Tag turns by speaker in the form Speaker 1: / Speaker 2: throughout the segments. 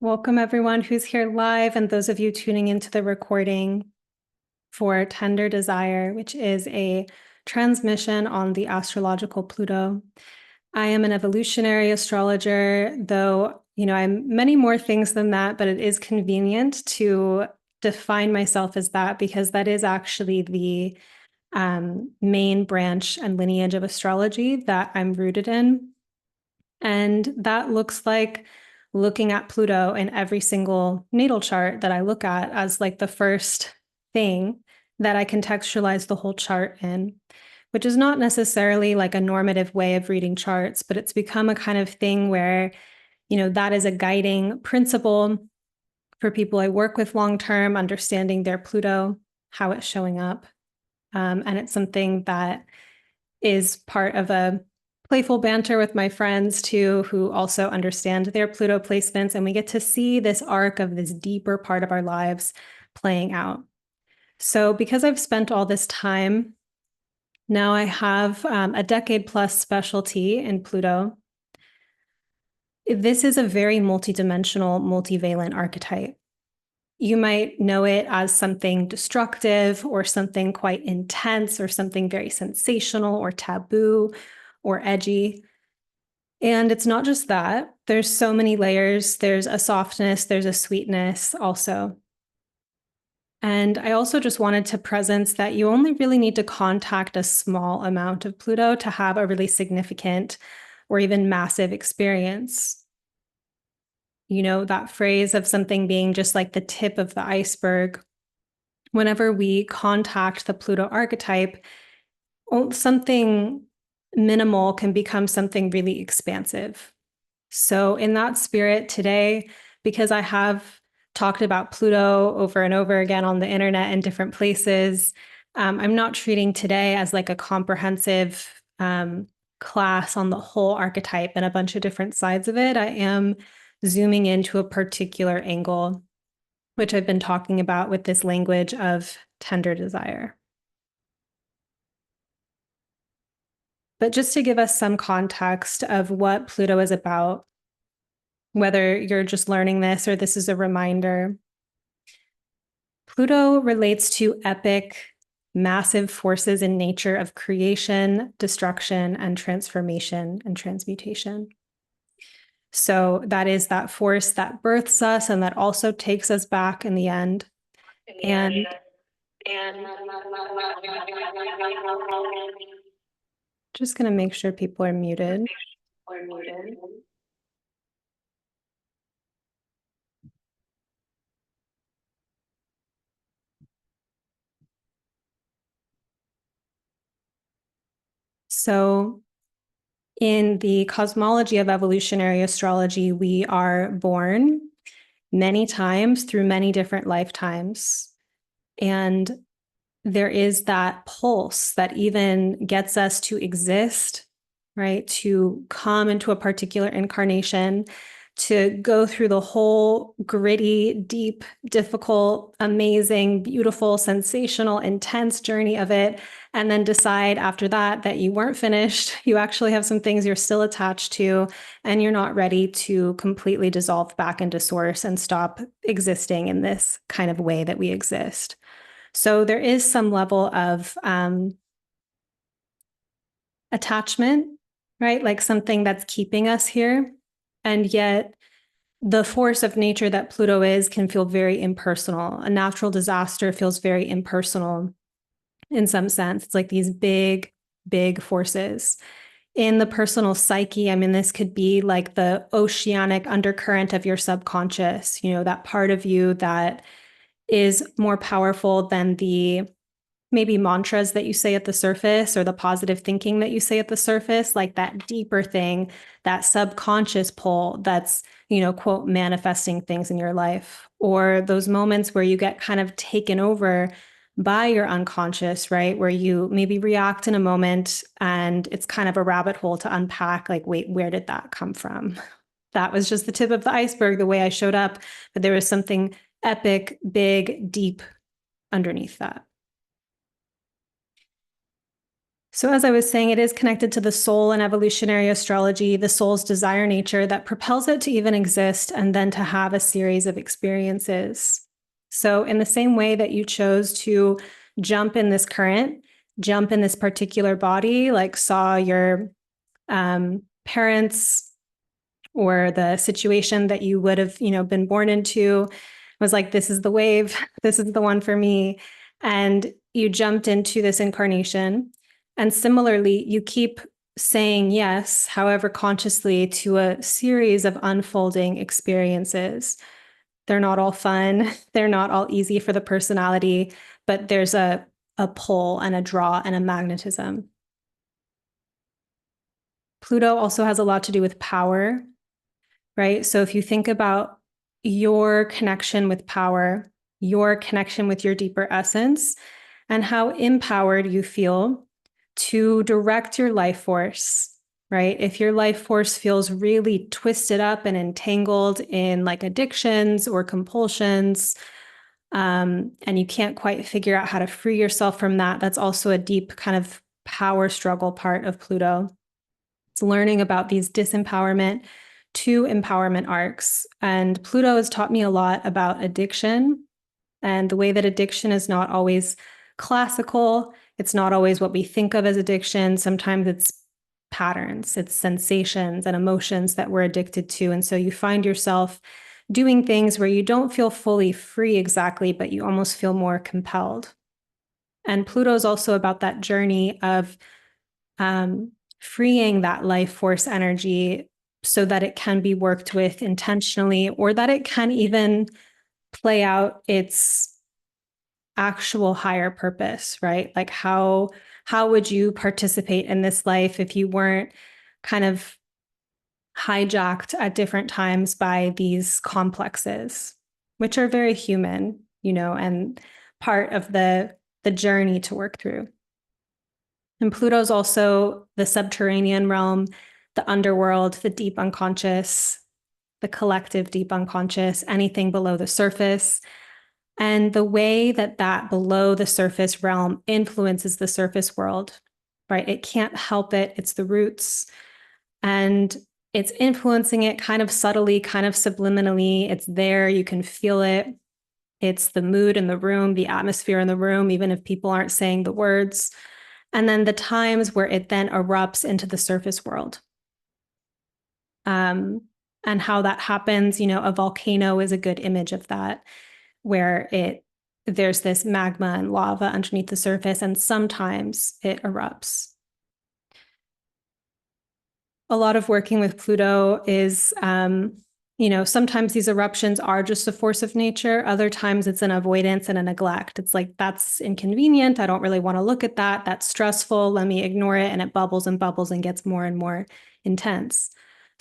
Speaker 1: Welcome everyone who's here live and those of you tuning into the recording for Tender Desire, which is a transmission on the astrological Pluto. I am an evolutionary astrologer, though, I'm many more things than that, but it is convenient to define myself as that because that is actually the main branch and lineage of astrology that I'm rooted in. And that looks like looking at Pluto in every single natal chart that I look at as like the first thing that I contextualize the whole chart in, which is not necessarily like a normative way of reading charts, but it's become a kind of thing where, that is a guiding principle for people I work with long term, understanding their Pluto, how it's showing up. And it's something that is part of a playful banter with my friends too, who also understand their Pluto placements. And we get to see this arc of this deeper part of our lives playing out. So because I've spent all this time, now I have a decade plus specialty in Pluto. This is a very multidimensional, multivalent archetype. You might know it as something destructive or something quite intense or something very sensational or taboo or edgy. And it's not just that. There's so many layers. There's a softness, there's a sweetness also. And I also just wanted to presence that you only really need to contact a small amount of Pluto to have a really significant or even massive experience. That phrase of something being just like the tip of the iceberg. Whenever we contact the Pluto archetype, something minimal can become something really expansive. So in that spirit today, because I have talked about Pluto over and over again on the internet in different places, I'm not treating today as like a comprehensive class on the whole archetype and a bunch of different sides of it. I am zooming into a particular angle, which I've been talking about with this language of tender desire. But just to give us some context of what Pluto is about, whether you're just learning this or this is a reminder, Pluto relates to epic, massive forces in nature of creation, destruction, and transformation and transmutation. So that is that force that births us and that also takes us back in the end. And just going to make sure people are muted. So in the cosmology of evolutionary astrology, we are born many times through many different lifetimes. And there is that pulse that even gets us to exist, right? To come into a particular incarnation, to go through the whole gritty, deep, difficult, amazing, beautiful, sensational, intense journey of it, and then decide after that that you weren't finished. You actually have some things you're still attached to, and you're not ready to completely dissolve back into source and stop existing in this kind of way that we exist. So there is some level of attachment, right? Like something that's keeping us here. And yet the force of nature that Pluto is can feel very impersonal. A natural disaster feels very impersonal in some sense. It's like these big, big forces. In the personal psyche, I mean, this could be like the oceanic undercurrent of your subconscious, that part of you that is more powerful than the maybe mantras that you say at the surface or the positive thinking that you say at the surface, like that deeper thing, that subconscious pull that's, quote, manifesting things in your life, or those moments where you get kind of taken over by your unconscious, right? Where you maybe react in a moment and it's kind of a rabbit hole to unpack, like, wait, where did that come from? That was just the tip of the iceberg, the way I showed up, but there was something epic, big, deep underneath that. So, as I was saying, it is connected to the soul in evolutionary astrology, the soul's desire nature that propels it to even exist and then to have a series of experiences. So, in the same way that you chose to jump in this current, jump in this particular body, like saw your parents or the situation that you would have, been born into, was like, this is the wave, this is the one for me. And you jumped into this incarnation. And similarly, you keep saying yes, however consciously, to a series of unfolding experiences. They're not all fun, they're not all easy for the personality, but there's a pull and a draw and a magnetism. Pluto also has a lot to do with power, right? So if you think about your connection with power, your connection with your deeper essence, and how empowered you feel to direct your life force, right? If your life force feels really twisted up and entangled in like addictions or compulsions, and you can't quite figure out how to free yourself from that, that's also a deep kind of power struggle part of Pluto. It's learning about these disempowerment to empowerment arcs. And Pluto has taught me a lot about addiction and the way that addiction is not always classical. It's not always what we think of as addiction. Sometimes it's patterns, it's sensations and emotions that we're addicted to. And so you find yourself doing things where you don't feel fully free exactly, but you almost feel more compelled. And Pluto is also about that journey of freeing that life force energy so that it can be worked with intentionally, or that it can even play out its actual higher purpose, right? Like how would you participate in this life if you weren't kind of hijacked at different times by these complexes, which are very human, and part of the journey to work through. And Pluto's also the subterranean realm, the underworld, the deep unconscious, the collective deep unconscious, anything below the surface. And the way that that below the surface realm influences the surface world, right? It can't help it. It's the roots. And it's influencing it kind of subtly, kind of subliminally. It's there. You can feel it. It's the mood in the room, the atmosphere in the room, even if people aren't saying the words. And then the times where it then erupts into the surface world. And how that happens, a volcano is a good image of that, where there's this magma and lava underneath the surface, and sometimes it erupts. A lot of working with Pluto is, sometimes these eruptions are just a force of nature. Other times it's an avoidance and a neglect. It's like, that's inconvenient. I don't really want to look at that. That's stressful. Let me ignore it. And it bubbles and bubbles and gets more and more intense.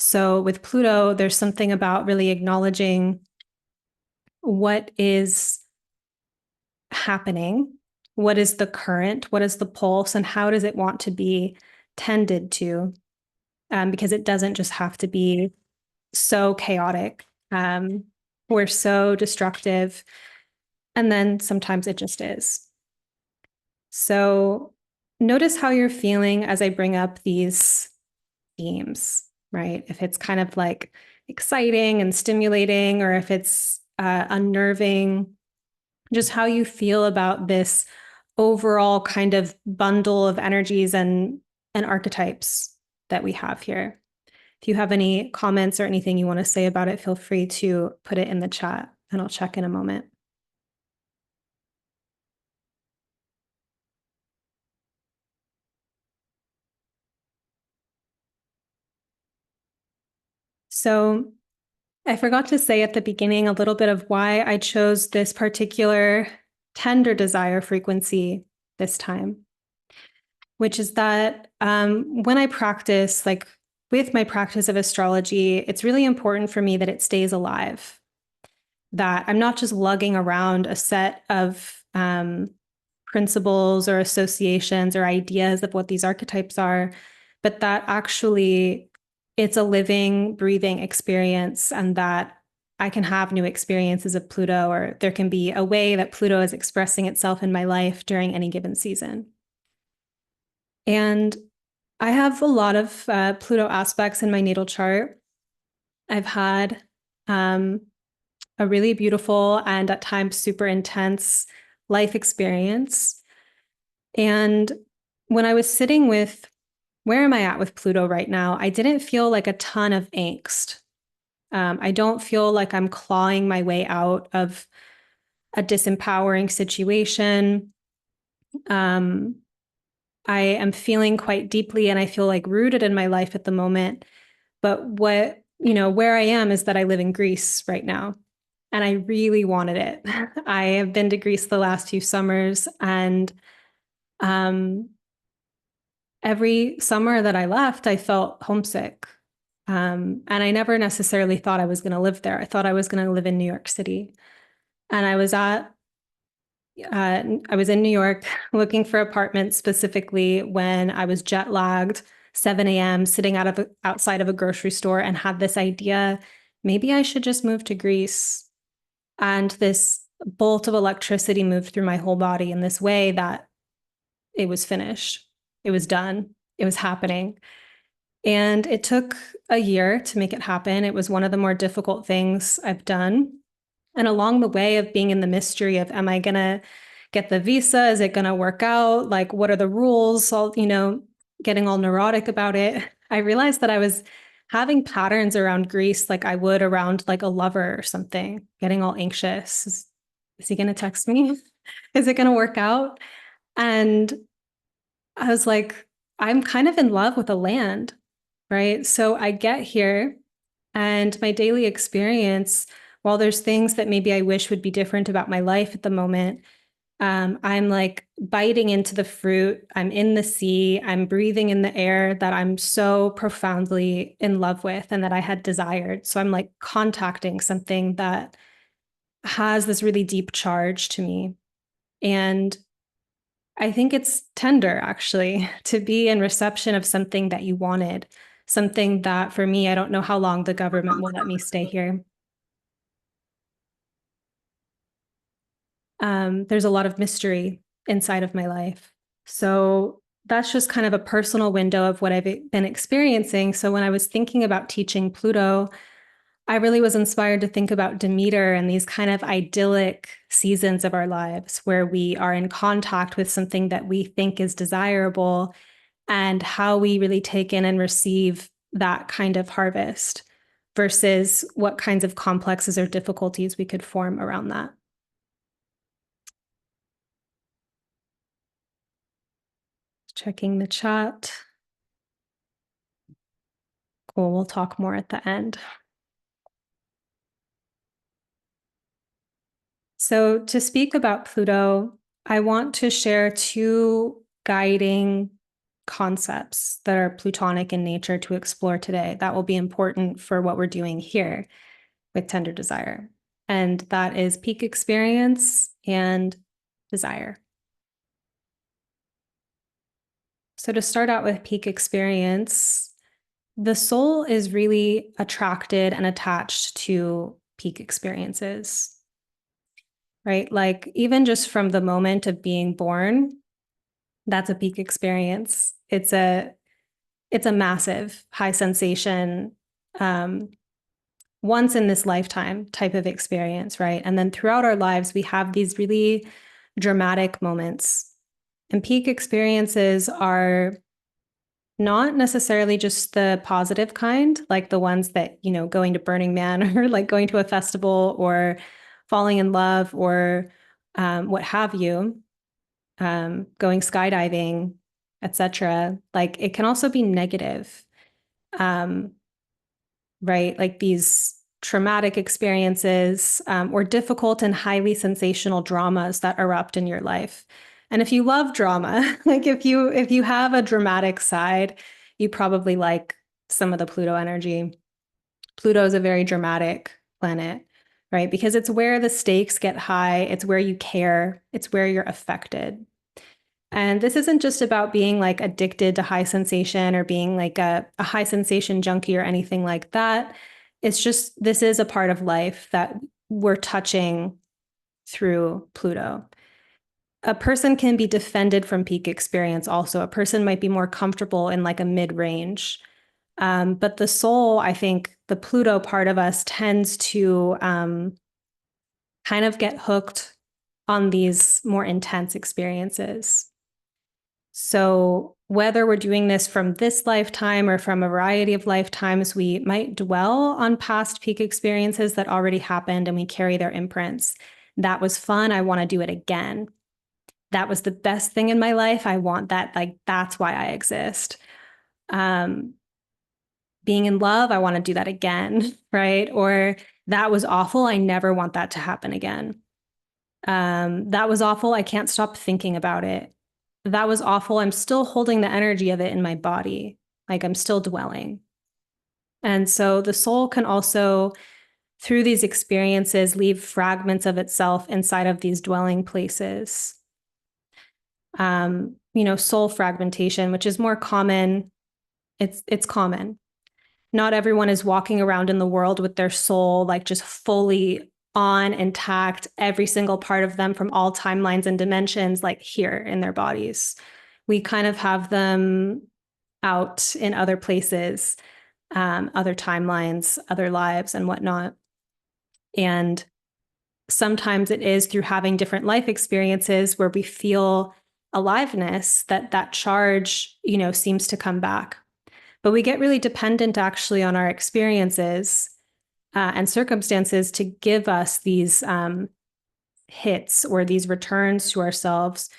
Speaker 1: So with Pluto, there's something about really acknowledging what is happening, what is the current, what is the pulse, and how does it want to be tended to? Because it doesn't just have to be so chaotic or so destructive. And then sometimes it just is. So notice how you're feeling as I bring up these themes, right? If it's kind of like exciting and stimulating, or if it's unnerving, just how you feel about this overall kind of bundle of energies and archetypes that we have here. If you have any comments or anything you want to say about it, feel free to put it in the chat and I'll check in a moment. So I forgot to say at the beginning a little bit of why I chose this particular tender desire frequency this time, which is that when I practice, like with my practice of astrology, it's really important for me that it stays alive, that I'm not just lugging around a set of principles or associations or ideas of what these archetypes are, but that actually it's a living, breathing experience, and that I can have new experiences of Pluto, or there can be a way that Pluto is expressing itself in my life during any given season. And I have a lot of Pluto aspects in my natal chart. I've had a really beautiful and at times super intense life experience. And when I was sitting with where am I at with Pluto right now, I didn't feel like a ton of angst. I don't feel like I'm clawing my way out of a disempowering situation. Um, I am feeling quite deeply and I feel like rooted in my life at the moment. But where I am is that I live in Greece right now. And I really wanted it. I have been to Greece the last few summers, and um, every summer that I left, I felt homesick. And I never necessarily thought I was going to live there. I thought I was going to live in New York City. And I was in New York looking for apartments specifically when I was jet lagged, 7 a.m., sitting outside of a grocery store and had this idea, maybe I should just move to Greece. And this bolt of electricity moved through my whole body in this way that it was finished. It was done. It was happening. And it took a year to make it happen. It was one of the more difficult things I've done. And along the way of being in the mystery of, am I going to get the visa? Is it going to work out? Like, what are the rules? Getting all neurotic about it. I realized that I was having patterns around Greece like I would around like a lover or something, getting all anxious. Is he going to text me? Is it going to work out? And I was like, I'm kind of in love with the land, right? So I get here and my daily experience, while there's things that maybe I wish would be different about my life at the moment, I'm like biting into the fruit. I'm in the sea. I'm breathing in the air that I'm so profoundly in love with and that I had desired. So I'm like contacting something that has this really deep charge to me. And I think it's tender, actually, to be in reception of something that you wanted, something that for me, I don't know how long the government will let me stay here. There's a lot of mystery inside of my life. So that's just kind of a personal window of what I've been experiencing. So when I was thinking about teaching Pluto, I really was inspired to think about Demeter and these kind of idyllic seasons of our lives where we are in contact with something that we think is desirable and how we really take in and receive that kind of harvest versus what kinds of complexes or difficulties we could form around that. Checking the chat. Cool, we'll talk more at the end. So to speak about Pluto, I want to share two guiding concepts that are Plutonic in nature to explore today. That will be important for what we're doing here with Tender Desire. And that is peak experience and desire. So to start out with peak experience, the soul is really attracted and attached to peak experiences, right? Like even just from the moment of being born, that's a peak experience. It's a massive high sensation, um, once in this lifetime type of experience, right? And then throughout our lives, we have these really dramatic moments. And peak experiences are not necessarily just the positive kind, like the ones that, going to Burning Man or like going to a festival or falling in love or what have you, going skydiving, etc. Like it can also be negative, um, right? Like these traumatic experiences or difficult and highly sensational dramas that erupt in your life. And if you love drama, like if you have a dramatic side, you probably like some of the Pluto energy. Pluto is a very dramatic planet, right? Because it's where the stakes get high, it's where you care, it's where you're affected. And this isn't just about being like addicted to high sensation or being like a high sensation junkie or anything like that. It's just, this is a part of life that we're touching through Pluto. a person can be defended from peak experience also. A person might be more comfortable in like a mid-range. But the soul, I think the Pluto part of us tends to kind of get hooked on these more intense experiences. So whether we're doing this from this lifetime or from a variety of lifetimes, we might dwell on past peak experiences that already happened and we carry their imprints. That was fun. I want to do it again. That was the best thing in my life. I want that. Like, that's why I exist. Um, Being in love, I want to do that again, right? Or that was awful. I never want that to happen again. That was awful. I can't stop thinking about it. That was awful. I'm still holding the energy of it in my body. Like I'm still dwelling. And so the soul can also, through these experiences, leave fragments of itself inside of these dwelling places. Soul fragmentation, which is more common. It's common. Not everyone is walking around in the world with their soul like just fully on, intact, every single part of them from all timelines and dimensions, like here in their bodies. We kind of have them out in other places, other timelines, other lives, and whatnot. And sometimes it is through having different life experiences where we feel aliveness that charge, seems to come back. But we get really dependent actually on our experiences and circumstances to give us these hits or these returns to ourselves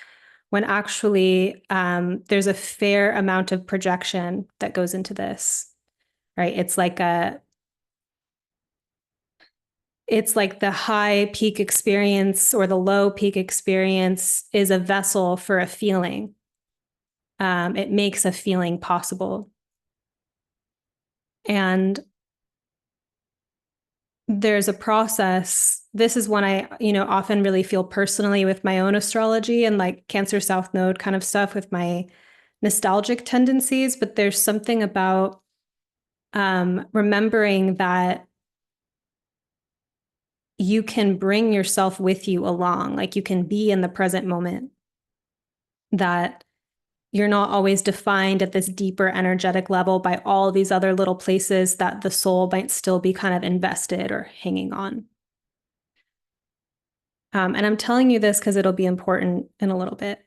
Speaker 1: when actually there's a fair amount of projection that goes into this, right? It's like the high peak experience or the low peak experience is a vessel for a feeling. It makes a feeling possible. And there's a process. This is one I, often really feel personally with my own astrology and like Cancer South Node kind of stuff with my nostalgic tendencies. But there's something about remembering that you can bring yourself with you along, like you can be in the present moment, that you're not always defined at this deeper energetic level by all these other little places that the soul might still be kind of invested or hanging on. And I'm telling you this because it'll be important in a little bit.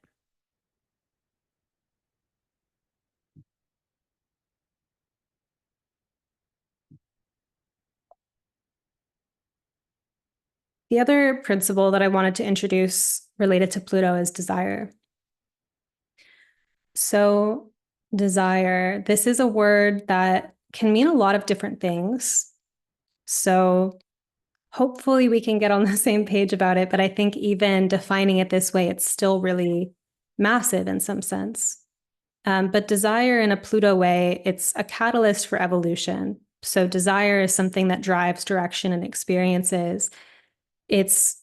Speaker 1: The other principle that I wanted to introduce related to Pluto is desire. So, desire, this is a word that can mean a lot of different things. So, hopefully, we can get on the same page about it. But I think even defining it this way, it's still really massive in some sense. But desire in a Pluto way, it's a catalyst for evolution. So, desire is something that drives direction and experiences. It's,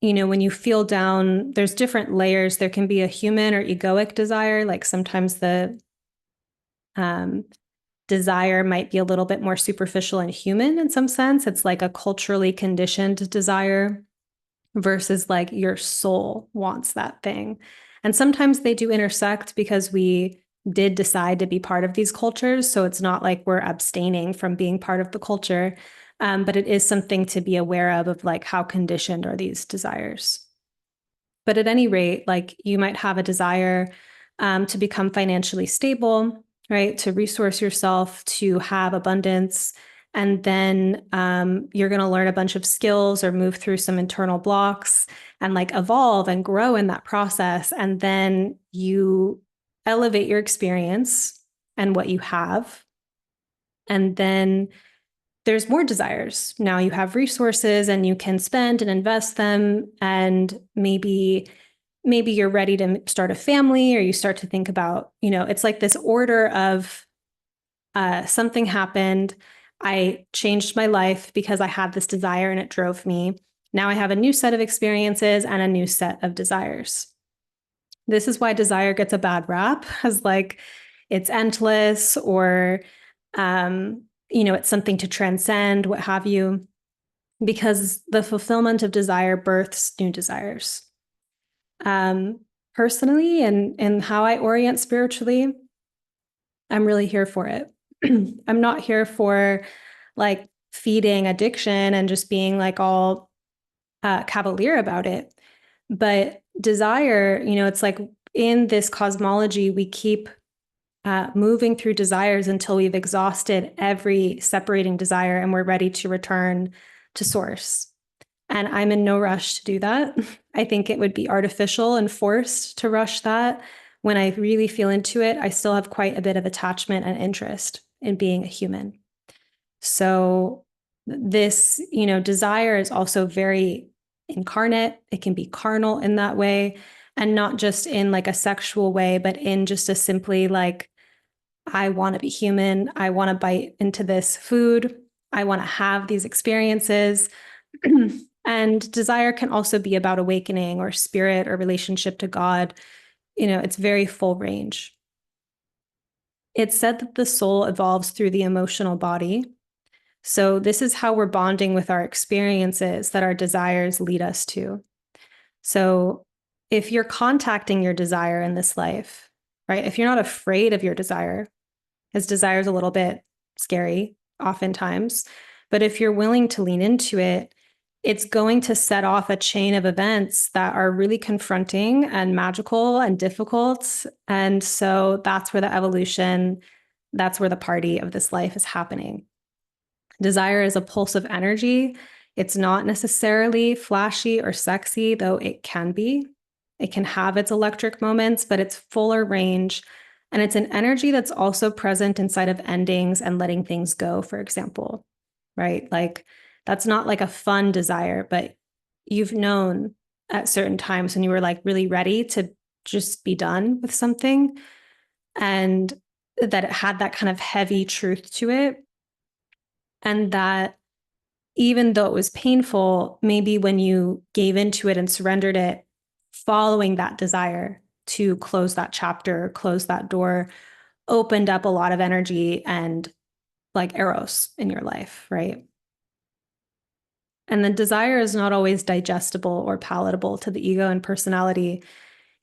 Speaker 1: when you feel down, there's different layers. There can be a human or egoic desire. Like sometimes the desire might be a little bit more superficial and human in some sense. It's like a culturally conditioned desire versus like your soul wants that thing. And sometimes they do intersect because we did decide to be part of these cultures. So it's not like we're abstaining from being part of the culture. But it is something to be aware of like how conditioned are these desires. But at any rate, like you might have a desire to become financially stable, right? To resource yourself, to have abundance. And then you're going to learn a bunch of skills or move through some internal blocks and like evolve and grow in that process. And then you elevate your experience and what you have. And then there's more desires. Now you have resources and you can spend and invest them. And maybe you're ready to start a family or you start to think about, it's like this order of something happened. I changed my life because I had this desire and it drove me. Now I have a new set of experiences and a new set of desires. This is why desire gets a bad rap as like it's endless or it's something to transcend, what have you, because the fulfillment of desire births new desires. Um, Personally, and how I orient spiritually, I'm really here for it. I'm not here for like feeding addiction and just being like all cavalier about it. But desire, it's like in this cosmology, we keep moving through desires until we've exhausted every separating desire and we're ready to return to source. And I'm in no rush to do that. I think it would be artificial and forced to rush that. When I really feel into it, I still have quite a bit of attachment and interest in being a human. So this, desire is also very incarnate. It can be carnal in that way, and not just in like a sexual way, but in just a simply like, I want to be human. I want to bite into this food. I want to have these experiences. And desire can also be about awakening or spirit or relationship to God. It's very full range. It's said that the soul evolves through the emotional body. So, this is how we're bonding with our experiences that our desires lead us to. So, if you're contacting your desire in this life, right, if you're not afraid of your desire, his desire is a little bit scary oftentimes. But if you're willing to lean into it, it's going to set off a chain of events that are really confronting and magical and difficult. And so that's where the evolution, that's where the party of this life is happening. Desire is a pulse of energy. It's not necessarily flashy or sexy, though it can be. It can have its electric moments, but it's fuller range. And it's an energy that's also present inside of endings and letting things go, for example, right? Like that's not like a fun desire, but you've known at certain times when you were like really ready to just be done with something and that it had that kind of heavy truth to it. And that even though it was painful, maybe when you gave into it and surrendered it, following that desire to close that chapter, close that door, opened up a lot of energy and like eros in your life, right? And then desire is not always digestible or palatable to the ego and personality.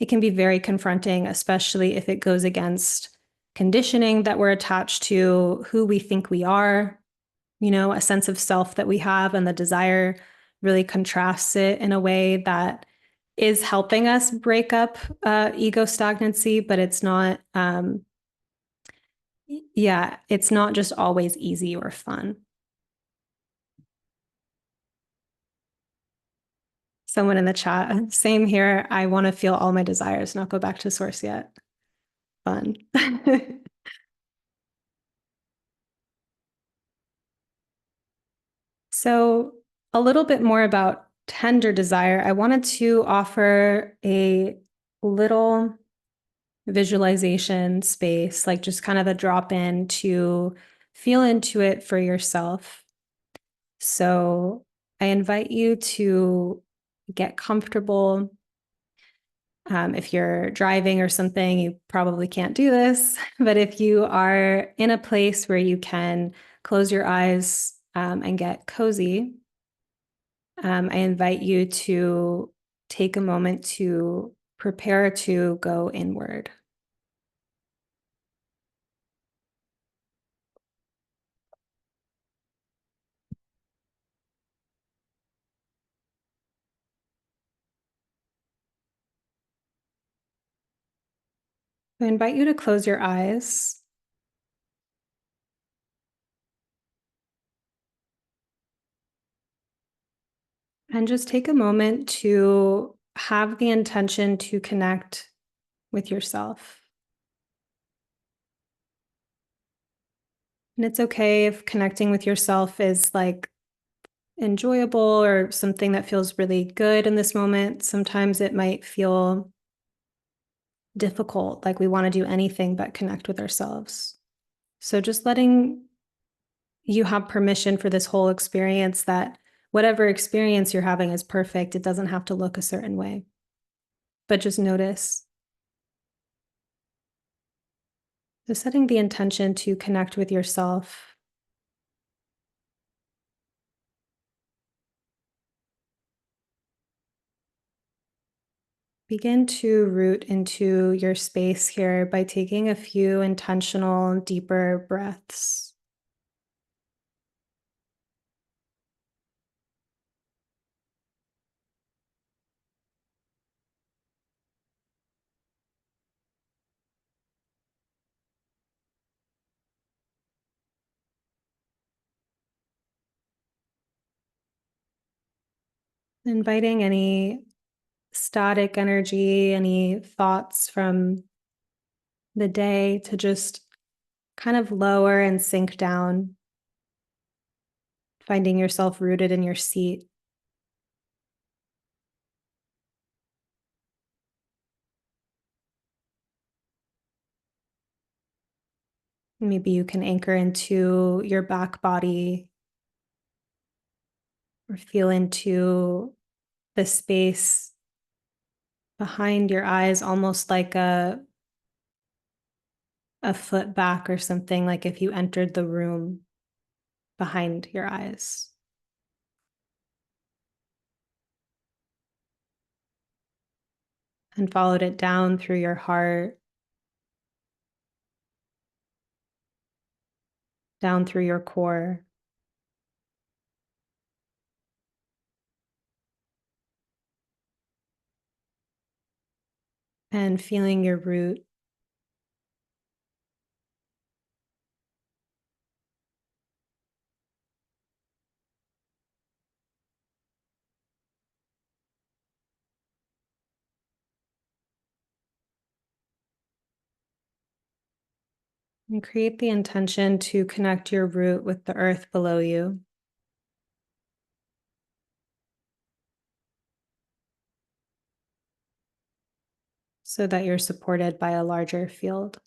Speaker 1: It can be very confronting, especially if it goes against conditioning that we're attached to, who we think we are, a sense of self that we have, and the desire really contrasts it in a way that is helping us break up ego stagnancy, but it's not, it's not just always easy or fun. Someone in the chat, same here. I want to feel all my desires, not go back to source yet. Fun. So, a little bit more about tender desire. I wanted to offer a little visualization space, like just kind of a drop in to feel into it for yourself. So, I invite you to get comfortable. If you're driving or something, you probably can't do this. But if you are in a place where you can close your eyes and get cozy, I invite you to take a moment to prepare to go inward. I invite you to close your eyes and just take a moment to have the intention to connect with yourself. And it's okay if connecting with yourself is like enjoyable or something that feels really good in this moment. Sometimes it might feel difficult, like we want to do anything but connect with ourselves. So just letting you have permission for this whole experience, that whatever experience you're having is perfect. It doesn't have to look a certain way, but just notice. So setting the intention to connect with yourself. Begin to root into your space here by taking a few intentional, deeper breaths. Inviting any static energy, any thoughts from the day to just kind of lower and sink down, finding yourself rooted in your seat. Maybe you can anchor into your back body or feel into the space behind your eyes, almost like a foot back or something, like if you entered the room behind your eyes and followed it down through your heart, down through your core, and feeling your root. And create the intention to connect your root with the earth below you so that you're supported by a larger field.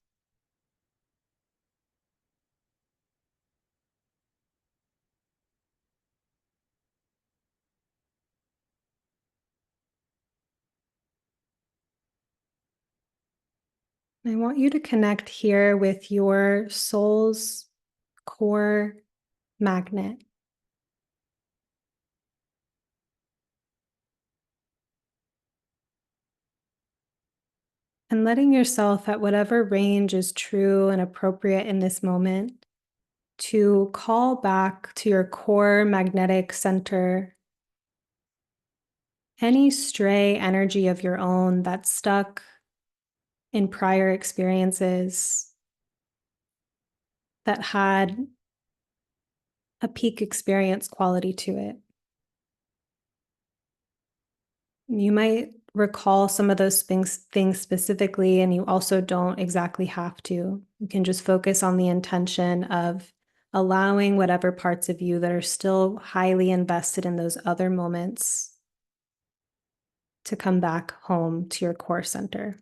Speaker 1: I want you to connect here with your soul's core magnet and letting yourself, at whatever range is true and appropriate in this moment, to call back to your core magnetic center any stray energy of your own that's stuck in prior experiences that had a peak experience quality to it. You might recall some of those things specifically, and you also don't exactly have to. You can just focus on the intention of allowing whatever parts of you that are still highly invested in those other moments to come back home to your core center.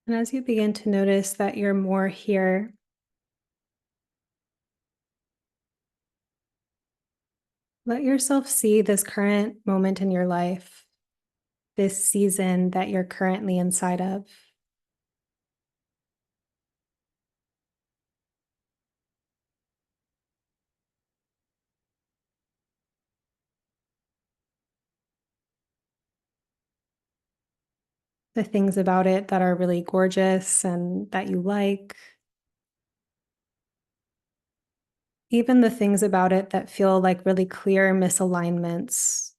Speaker 1: And as you begin to notice that you're more here, let yourself see this current moment in your life, this season that you're currently inside of. The things about it that are really gorgeous and that you like, even the things about it that feel like really clear misalignments,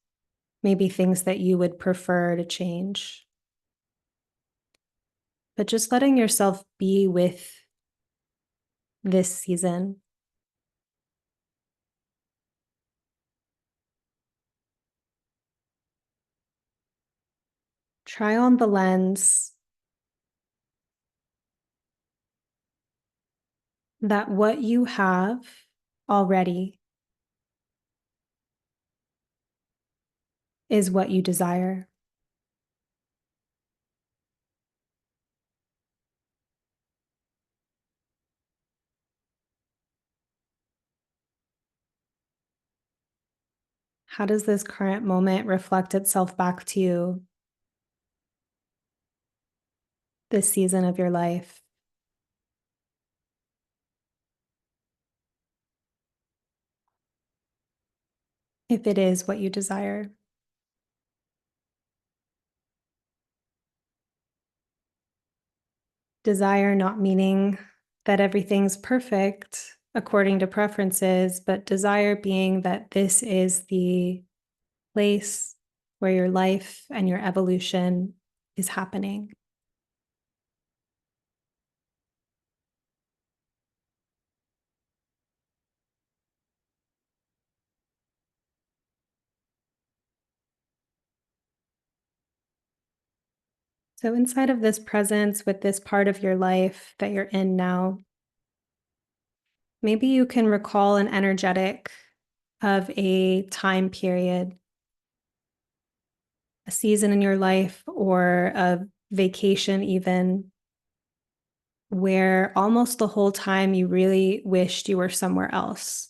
Speaker 1: maybe things that you would prefer to change. But just letting yourself be with this season. Try on the lens that what you have already is what you desire. How does this current moment reflect itself back to you this season of your life? If it is what you desire. Desire not meaning that everything's perfect according to preferences, but desire being that this is the place where your life and your evolution is happening. So, inside of this presence with this part of your life that you're in now, maybe you can recall an energetic of a time period, a season in your life, or a vacation, even where almost the whole time you really wished you were somewhere else.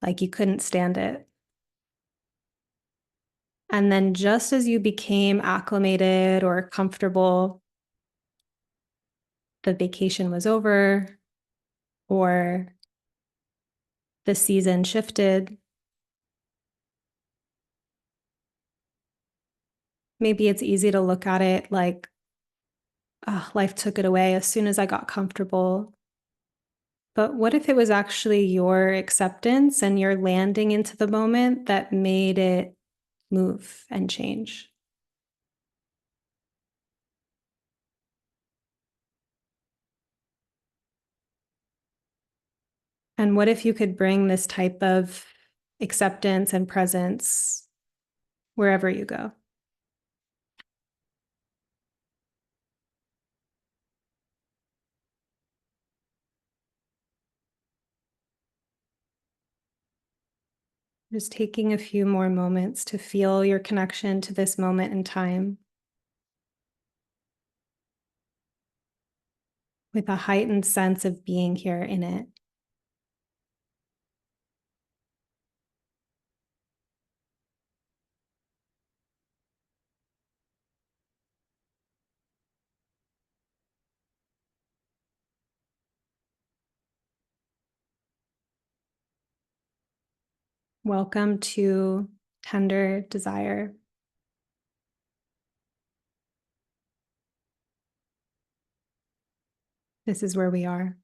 Speaker 1: Like you couldn't stand it. And then just as you became acclimated or comfortable, the vacation was over or the season shifted. Maybe it's easy to look at it like, oh, life took it away as soon as I got comfortable. But what if it was actually your acceptance and your landing into the moment that made it move and change? And what if you could bring this type of acceptance and presence wherever you go? Just taking a few more moments to feel your connection to this moment in time with a heightened sense of being here in it. Welcome to Tender Desire. This is where we are.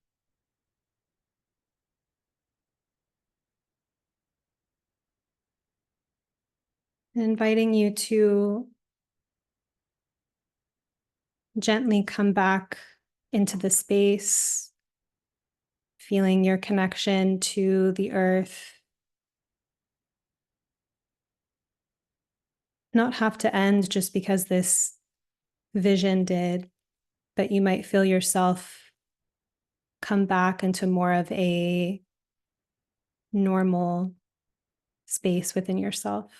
Speaker 1: Inviting you to gently come back into the space, feeling your connection to the earth. Not have to end just because this vision did, but you might feel yourself come back into more of a normal space within yourself.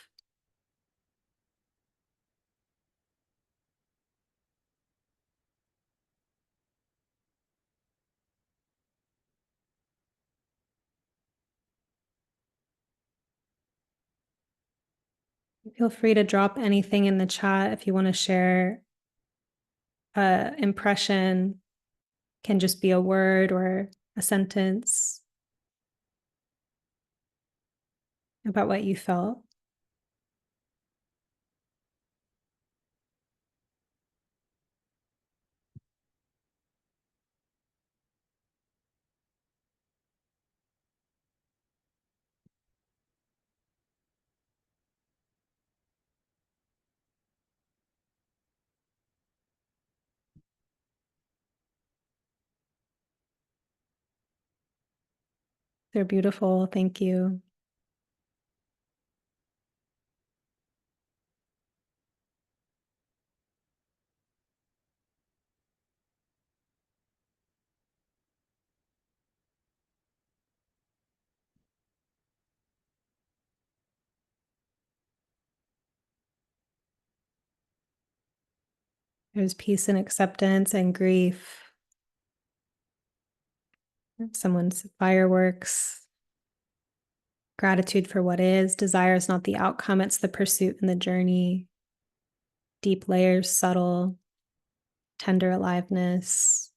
Speaker 1: Feel free to drop anything in the chat if you want to share an impression, can just be a word or a sentence about what you felt. They're beautiful. Thank you. There's peace and acceptance and grief. Someone's fireworks, gratitude for what is. Desire is not the outcome, it's the pursuit and the journey. Deep layers, subtle, tender aliveness.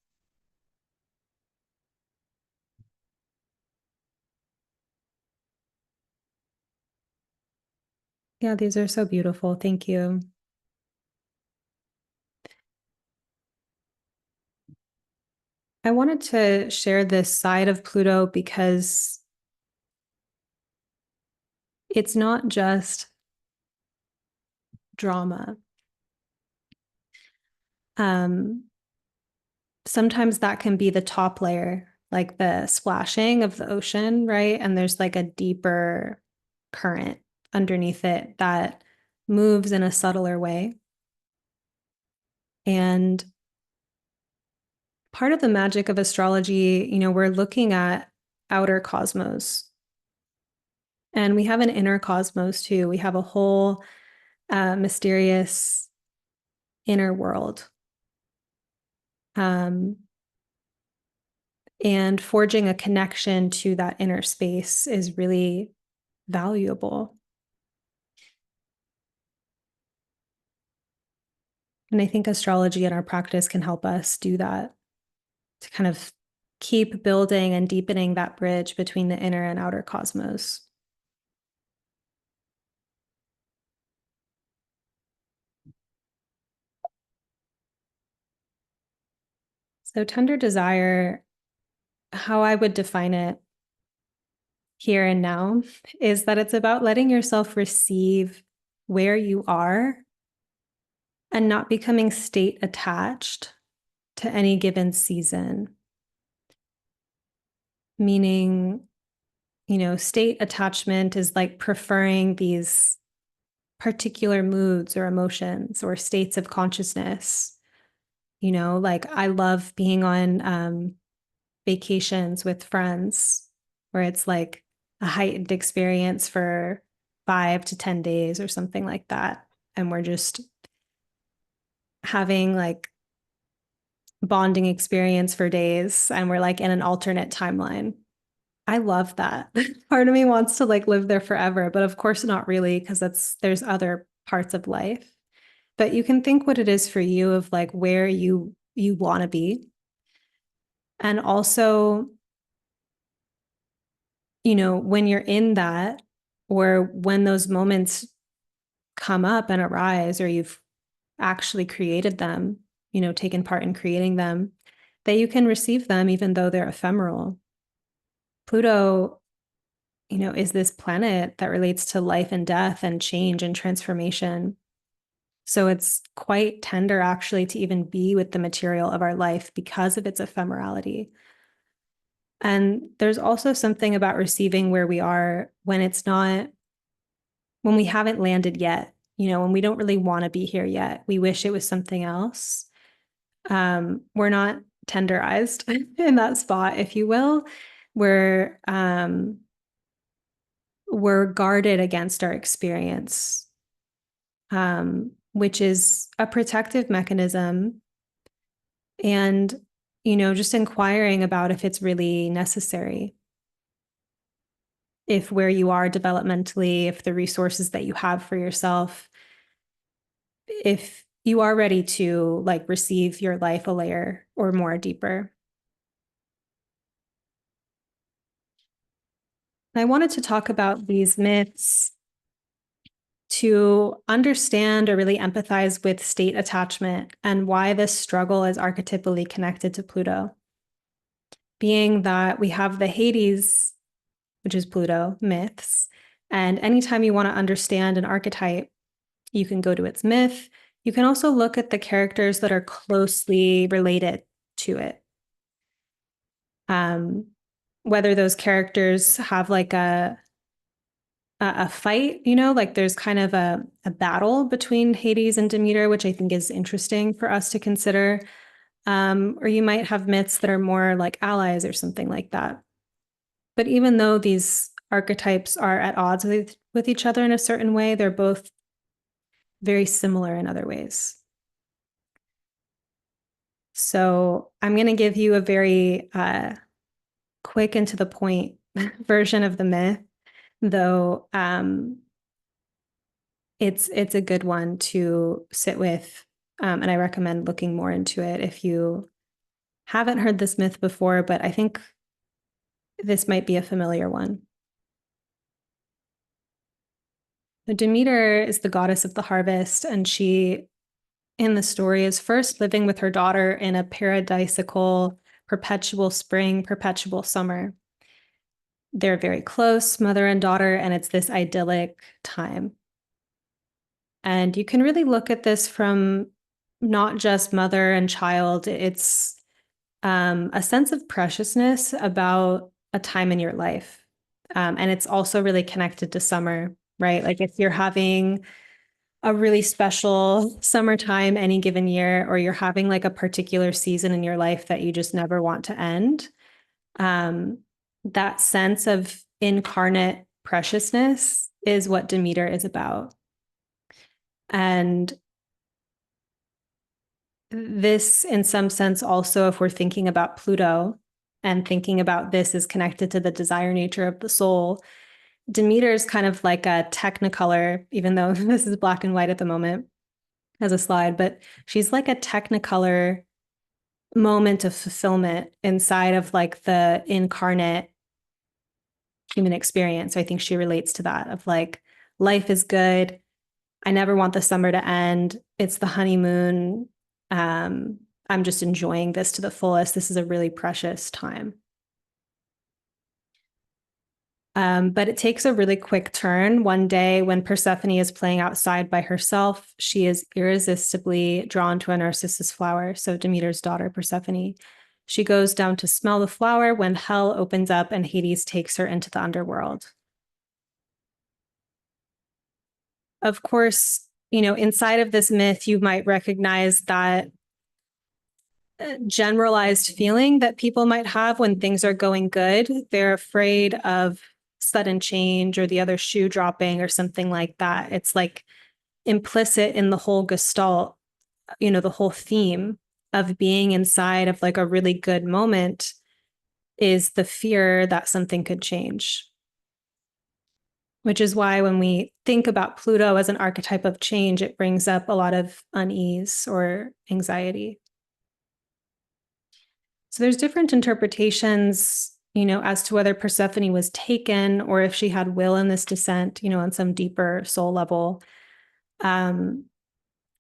Speaker 1: Yeah, these are so beautiful. Thank you. I wanted to share this side of Pluto because it's not just drama. Sometimes that can be the top layer, like the splashing of the ocean, right? And there's like a deeper current underneath it that moves in a subtler way. And part of the magic of astrology, we're looking at outer cosmos. And we have an inner cosmos too. We have a whole mysterious inner world. And forging a connection to that inner space is really valuable. And I think astrology in our practice can help us do that, to kind of keep building and deepening that bridge between the inner and outer cosmos. So, tender desire, how I would define it here and now, is that it's about letting yourself receive where you are and not becoming state attached to any given season. Meaning, state attachment is like preferring these particular moods or emotions or states of consciousness. Like I love being on vacations with friends where it's like a heightened experience for 5 to 10 days or something like that. And we're just having like bonding experience for days and we're like in an alternate timeline. I love that. Part of me wants to like live there forever, but of course not really, because there's other parts of life. But you can think what it is for you of like where you want to be. And also, when you're in that, or when those moments come up and arise, or you've actually created them, taken part in creating them, that you can receive them even though they're ephemeral. Pluto, is this planet that relates to life and death and change and transformation. So it's quite tender actually to even be with the material of our life because of its ephemerality. And there's also something about receiving where we are when we haven't landed yet, when we don't really want to be here yet. We wish it was something else. We're not tenderized in that spot, if you will. We're guarded against our experience, which is a protective mechanism. And, just inquiring about if it's really necessary, if where you are developmentally, if the resources that you have for yourself, if you are ready to like receive your life a layer or more deeper. I wanted to talk about these myths to understand or really empathize with state attachment and why this struggle is archetypally connected to Pluto. Being that we have the Hades, which is Pluto, myths, and anytime you want to understand an archetype, you can go to its myth. You can also look at the characters that are closely related to it. Whether those characters have like a fight, like there's kind of a battle between Hades and Demeter, which I think is interesting for us to consider. Or you might have myths that are more like allies or something like that. But even though these archetypes are at odds with each other in a certain way, they're both very similar in other ways. So I'm going to give you a very quick and to the point version of the myth, though it's a good one to sit with, and I recommend looking more into it if you haven't heard this myth before, but I think this might be a familiar one. Demeter is the goddess of the harvest, and she, in the story, is first living with her daughter in a paradisical, perpetual spring, perpetual summer. They're very close, mother and daughter, and it's this idyllic time. And you can really look at this from not just mother and child, it's a sense of preciousness about a time in your life. And it's also really connected to summer, right? Like if you're having a really special summertime any given year, or you're having like a particular season in your life that you just never want to end, that sense of incarnate preciousness is what Demeter is about. And this, in some sense, also, if we're thinking about Pluto and thinking about this is connected to the desire nature of the soul, Demeter is kind of like a technicolor, even though this is black and white at the moment as a slide, but she's like a technicolor moment of fulfillment inside of like the incarnate human experience. So I think she relates to that of like, life is good. I never want the summer to end. It's the honeymoon. I'm just enjoying this to the fullest. This is a really precious time. But it takes a really quick turn. One day, when Persephone is playing outside by herself, she is irresistibly drawn to a narcissus flower. So Demeter's daughter, Persephone. She goes down to smell the flower when hell opens up and Hades takes her into the underworld. Of course, inside of this myth, you might recognize that generalized feeling that people might have when things are going good. They're afraid of sudden change or the other shoe dropping or something like that. It's like implicit in the whole gestalt, the whole theme of being inside of like a really good moment is the fear that something could change. Which is why when we think about Pluto as an archetype of change, it brings up a lot of unease or anxiety. So there's different interpretations, as to whether Persephone was taken or if she had will in this descent, on some deeper soul level.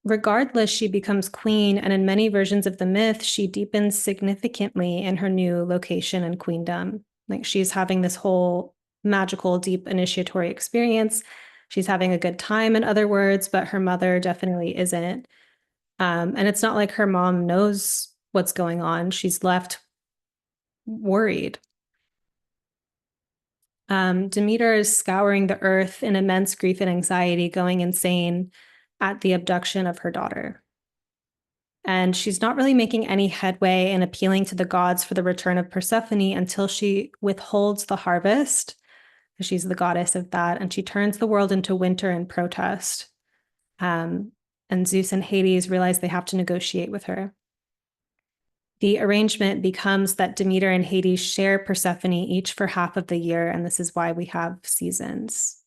Speaker 1: Regardless, she becomes queen, and in many versions of the myth, she deepens significantly in her new location and queendom. Like she's having this whole magical, deep initiatory experience. She's having a good time, in other words, but her mother definitely isn't. And it's not like her mom knows what's going on. She's left worried. Demeter is scouring the earth in immense grief and anxiety, going insane at the abduction of her daughter. And she's not really making any headway in appealing to the gods for the return of Persephone until she withholds the harvest. She's the goddess of that, and she turns the world into winter in protest. And Zeus and Hades realize they have to negotiate with her. The arrangement becomes that Demeter and Hades share Persephone each for half of the year, and this is why we have seasons.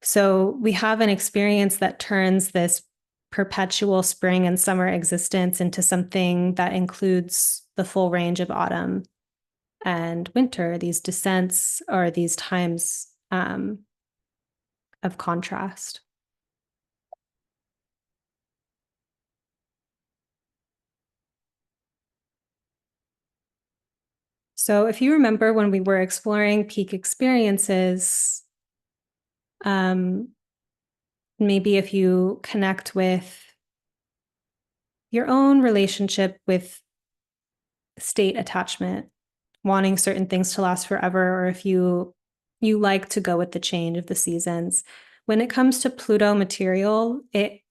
Speaker 1: So we have an experience that turns this perpetual spring and summer existence into something that includes the full range of autumn and winter, these descents or these times of contrast. So if you remember when we were exploring peak experiences, maybe if you connect with your own relationship with state attachment, wanting certain things to last forever, or if you like to go with the change of the seasons. When it comes to Pluto material, it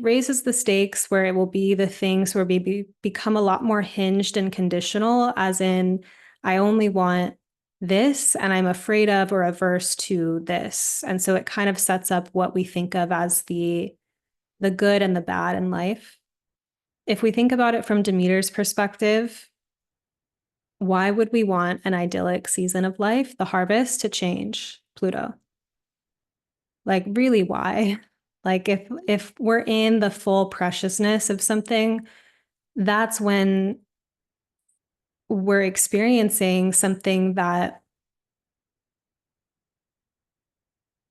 Speaker 1: raises the stakes where it will be the things where we become a lot more hinged and conditional, as in, I only want this and I'm afraid of or averse to this. And so it kind of sets up what we think of as the good and the bad in life. if we think about it from Demeter's perspective, why would we want an idyllic season of life, the harvest, to change Pluto? Like, really, why? Like, if we're in the full preciousness of something, that's when we're experiencing something that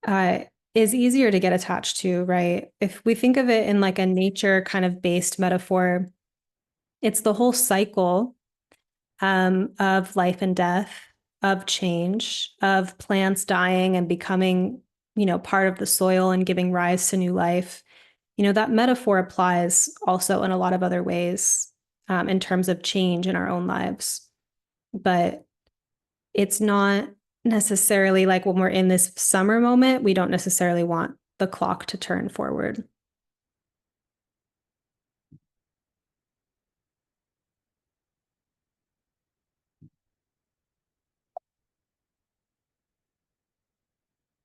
Speaker 1: uh, is easier to get attached to, right? If we think of it in like a nature kind of based metaphor, it's the whole cycle of life and death, of change, of plants dying and becoming, part of the soil and giving rise to new life. That metaphor applies also in a lot of other ways in terms of change in our own lives. But it's not necessarily like when we're in this summer moment, we don't necessarily want the clock to turn forward.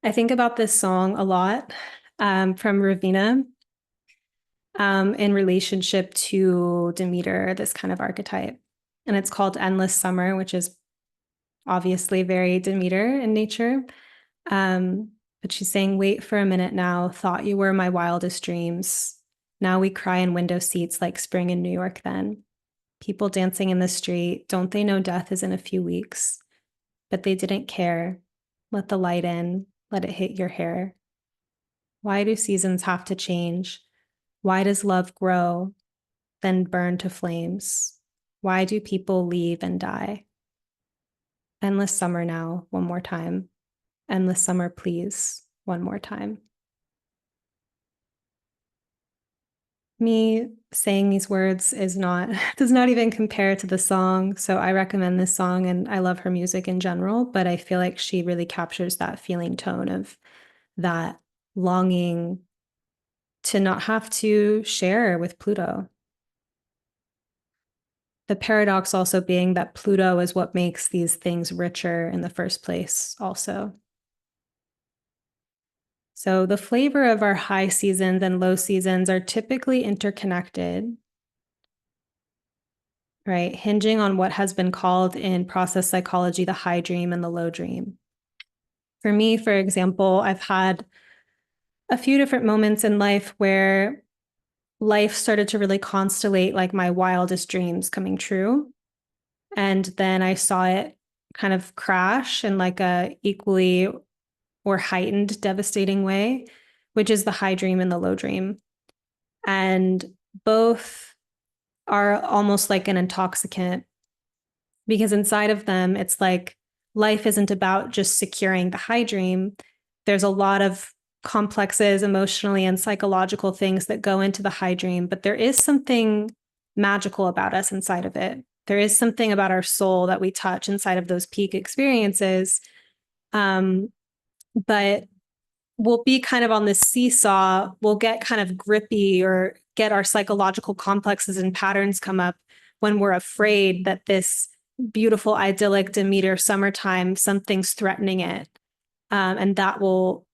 Speaker 1: I think about this song a lot from Ravina in relationship to Demeter, this kind of archetype. And it's called Endless Summer, which is obviously very Demeter in nature. But she's saying, wait for a minute now, thought you were my wildest dreams. Now we cry in window seats like spring in New York then. People dancing in the street, don't they know death is in a few weeks? But they didn't care. Let the light in, let it hit your hair. Why do seasons have to change? Why does love grow, then burn to flames? Why do people leave and die? Endless summer now, one more time. Endless summer, please, one more time. Me saying these words does not even compare to the song. So I recommend this song and I love her music in general, but I feel like she really captures that feeling tone of that longing to not have to share with Pluto. The paradox also being that Pluto is what makes these things richer in the first place, also. So the flavor of our high seasons and low seasons are typically interconnected, right? Hinging on what has been called in process psychology the high dream and the low dream. For me, for example, I've had a few different moments in life where life started to really constellate like my wildest dreams coming true. And then I saw it kind of crash in like a equally or heightened devastating way, which is the high dream and the low dream. And both are almost like an intoxicant because inside of them, it's like life isn't about just securing the high dream. There's a lot of complexes, emotionally and psychological things that go into the high dream, but there is something magical about us inside of it. There is something about our soul that we touch inside of those peak experiences. But we'll be kind of on this seesaw. We'll get kind of grippy or get our psychological complexes and patterns come up when we're afraid that this beautiful, idyllic Demeter summertime, something's threatening it. And that will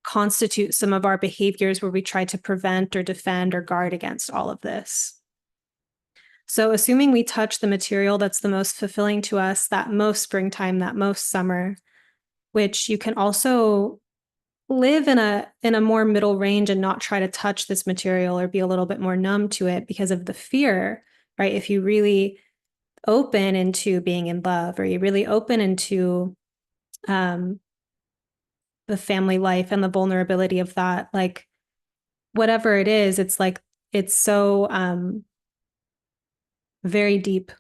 Speaker 1: constitute some of our behaviors where we try to prevent or defend or guard against all of this. So, assuming we touch the material that's the most fulfilling to us, that most springtime, that most summer, which you can also live in a more middle range and not try to touch this material or be a little bit more numb to it because of the fear, right? If you really open into being in love or you really open into the family life and the vulnerability of that, like whatever it is, it's like it's so very deep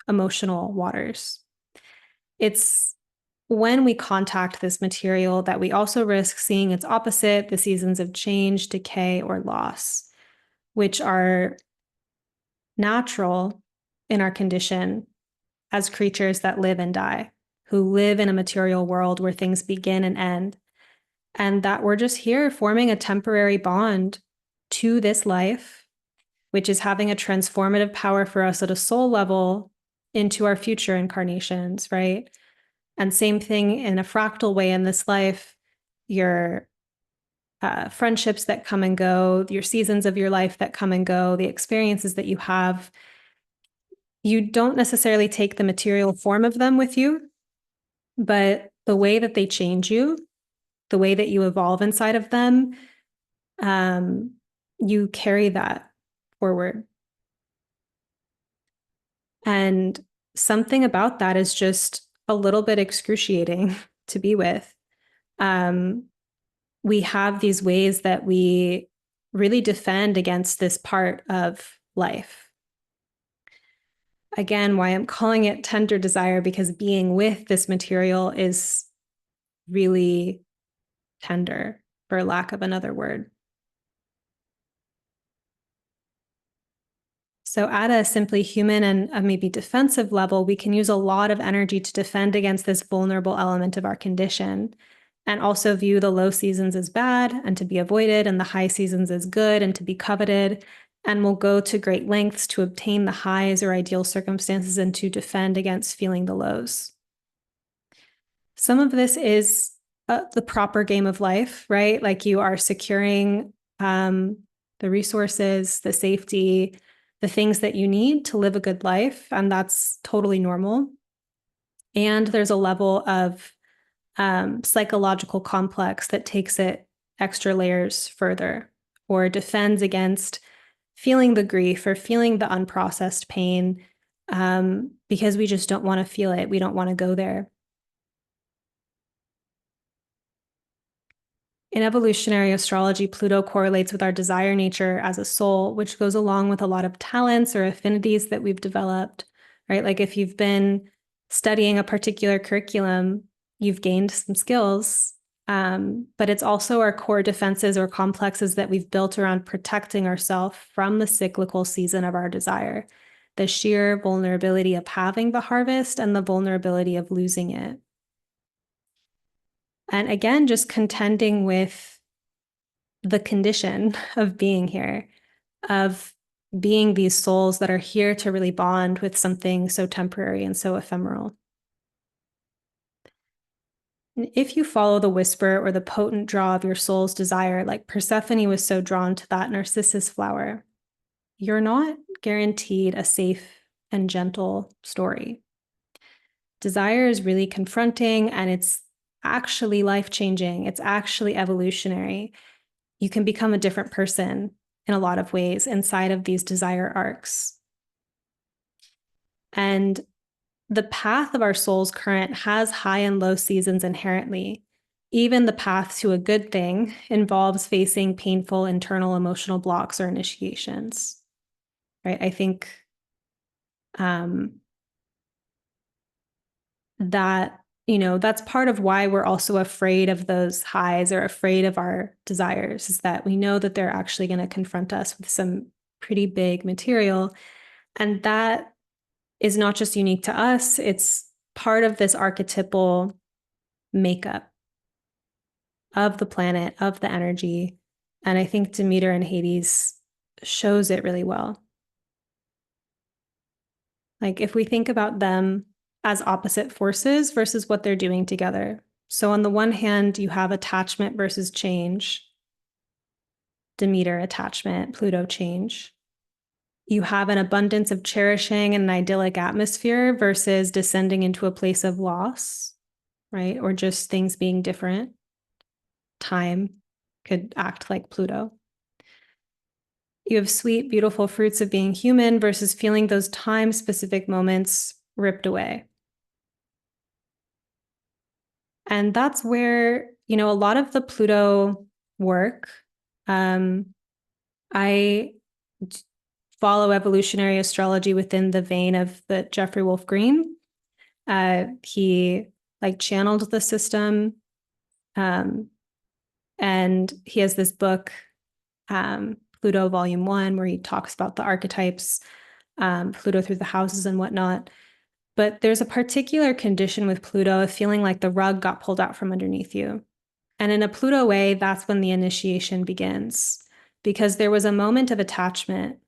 Speaker 1: emotional waters. It's when we contact this material that we also risk seeing its opposite, the seasons of change, decay, or loss, which are natural in our condition as creatures that live and die, who live in a material world where things begin and end, and that we're just here forming a temporary bond to this life, which is having a transformative power for us at a soul level into our future incarnations, right? And same thing in a fractal way in this life, you're friendships that come and go, your seasons of your life that come and go, the experiences that you have. You don't necessarily take the material form of them with you, but the way that they change you, the way that you evolve inside of them, you carry that forward. And something about that is just a little bit excruciating to be with. We have these ways that we really defend against this part of life. Again, why I'm calling it tender desire, because being with this material is really tender, for lack of another word. So at a simply human and a maybe defensive level, we can use a lot of energy to defend against this vulnerable element of our condition, and also view the low seasons as bad and to be avoided, and the high seasons as good and to be coveted. And we'll go to great lengths to obtain the highs or ideal circumstances and to defend against feeling the lows. Some of this is the proper game of life, right? Like you are securing the resources, the safety, the things that you need to live a good life, and that's totally normal. And there's a level of psychological complex that takes it extra layers further, or defends against feeling the grief or feeling the unprocessed pain, because we just don't want to feel it. We don't want to go there. In evolutionary astrology, Pluto correlates with our desire nature as a soul, which goes along with a lot of talents or affinities that we've developed, right? Like if you've been studying a particular curriculum, you've gained some skills, but it's also our core defenses or complexes that we've built around protecting ourselves from the cyclical season of our desire, the sheer vulnerability of having the harvest and the vulnerability of losing it. And again, just contending with the condition of being here, of being these souls that are here to really bond with something so temporary and so ephemeral. And if you follow the whisper or the potent draw of your soul's desire, like Persephone was so drawn to that narcissus flower, you're not guaranteed a safe and gentle story. Desire is really confronting, and it's actually life-changing. It's actually evolutionary. You can become a different person in a lot of ways inside of these desire arcs. And the path of our soul's current has high and low seasons inherently. Even the path to a good thing involves facing painful internal emotional blocks or initiations, right? I think that, that's part of why we're also afraid of those highs or afraid of our desires, is that we know that they're actually going to confront us with some pretty big material. And that is not just unique to us, it's part of this archetypal makeup of the planet, of the energy. And I think Demeter and Hades shows it really well. Like if we think about them as opposite forces versus what they're doing together. So on the one hand, you have attachment versus change. Demeter, attachment, Pluto, change. You have an abundance of cherishing and an idyllic atmosphere versus descending into a place of loss, right? Or just things being different. Time could act like Pluto. You have sweet, beautiful fruits of being human versus feeling those time-specific moments ripped away. And that's where, a lot of the Pluto work, I follow evolutionary astrology within the vein of the Jeffrey Wolf Green. He channeled the system, and he has this book, Pluto Volume 1, where he talks about the archetypes, Pluto through the houses and whatnot. But there's a particular condition with Pluto of feeling like the rug got pulled out from underneath you. And in a Pluto way, that's when the initiation begins, because there was a moment of attachment.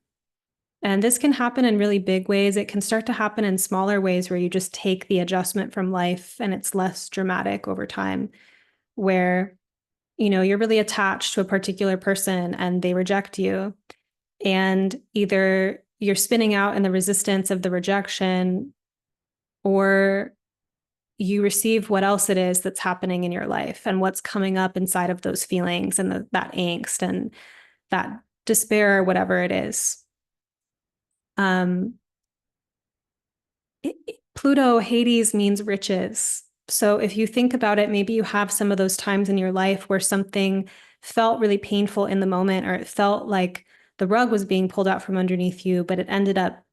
Speaker 1: And this can happen in really big ways. It can start to happen in smaller ways where you just take the adjustment from life and it's less dramatic over time, where you're really attached to a particular person and they reject you. And either you're spinning out in the resistance of the rejection, or you receive what else it is that's happening in your life and what's coming up inside of those feelings and that angst and that despair or whatever it is. Um, Pluto, Hades means riches. So if you think about it, maybe you have some of those times in your life where something felt really painful in the moment, or it felt like the rug was being pulled out from underneath you, but it ended up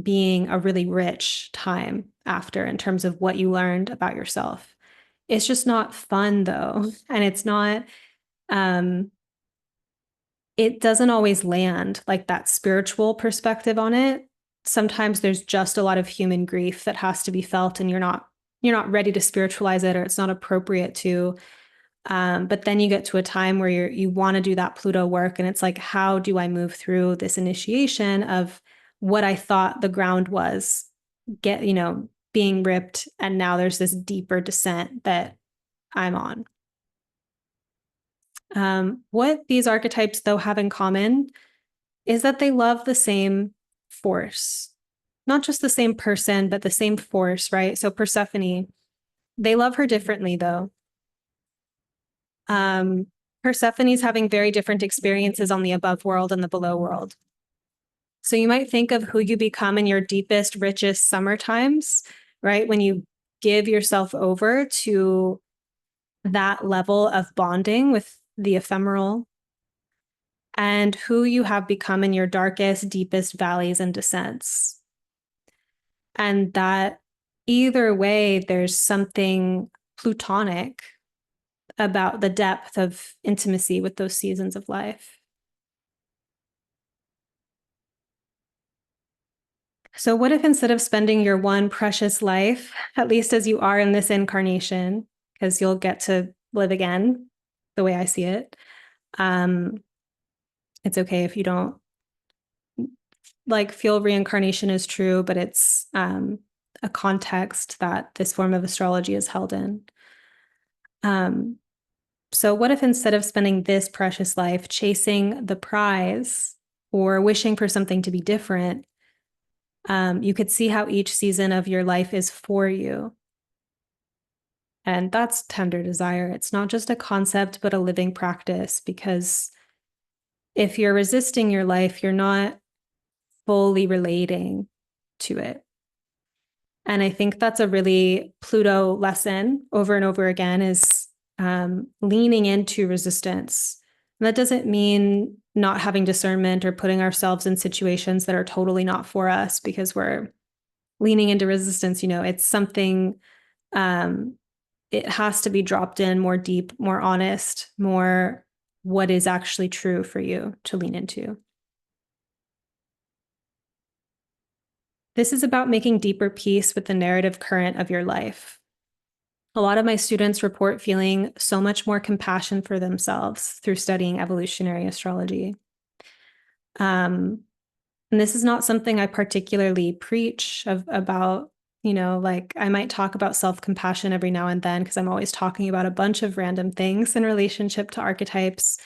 Speaker 1: being a really rich time after in terms of what you learned about yourself. It's just not fun though. And it doesn't always land like that spiritual perspective on it. Sometimes there's just a lot of human grief that has to be felt, and you're not ready to spiritualize it, or it's not appropriate to. But then you get to a time where you want to do that Pluto work, and it's like, how do I move through this initiation of what I thought the ground was, being ripped, and now there's this deeper descent that I'm on. What these archetypes, though, have in common is that they love the same force, not just the same person, but the same force, right? So Persephone, they love her differently, though. Persephone's having very different experiences on the above world and the below world. So you might think of who you become in your deepest, richest summer times, right? When you give yourself over to that level of bonding with the ephemeral, and who you have become in your darkest, deepest valleys and descents. And that either way, there's something plutonic about the depth of intimacy with those seasons of life. So, what if instead of spending your one precious life, at least as you are in this incarnation, because you'll get to live again, the way I see it, it's okay if you don't feel reincarnation is true, but it's a context that this form of astrology is held in. So what if instead of spending this precious life chasing the prize or wishing for something to be different, you could see how each season of your life is for you. And that's tender desire. It's not just a concept, but a living practice, because if you're resisting your life, you're not fully relating to it. And I think that's a really Pluto lesson over and over again, is leaning into resistance. And that doesn't mean not having discernment or putting ourselves in situations that are totally not for us because we're leaning into resistance. It's something, it has to be dropped in more deep, more honest, more what is actually true for you to lean into. This is about making deeper peace with the narrative current of your life. A lot of my students report feeling so much more compassion for themselves through studying evolutionary astrology. And this is not something I particularly preach about, I might talk about self-compassion every now and then because I'm always talking about a bunch of random things in relationship to archetypes.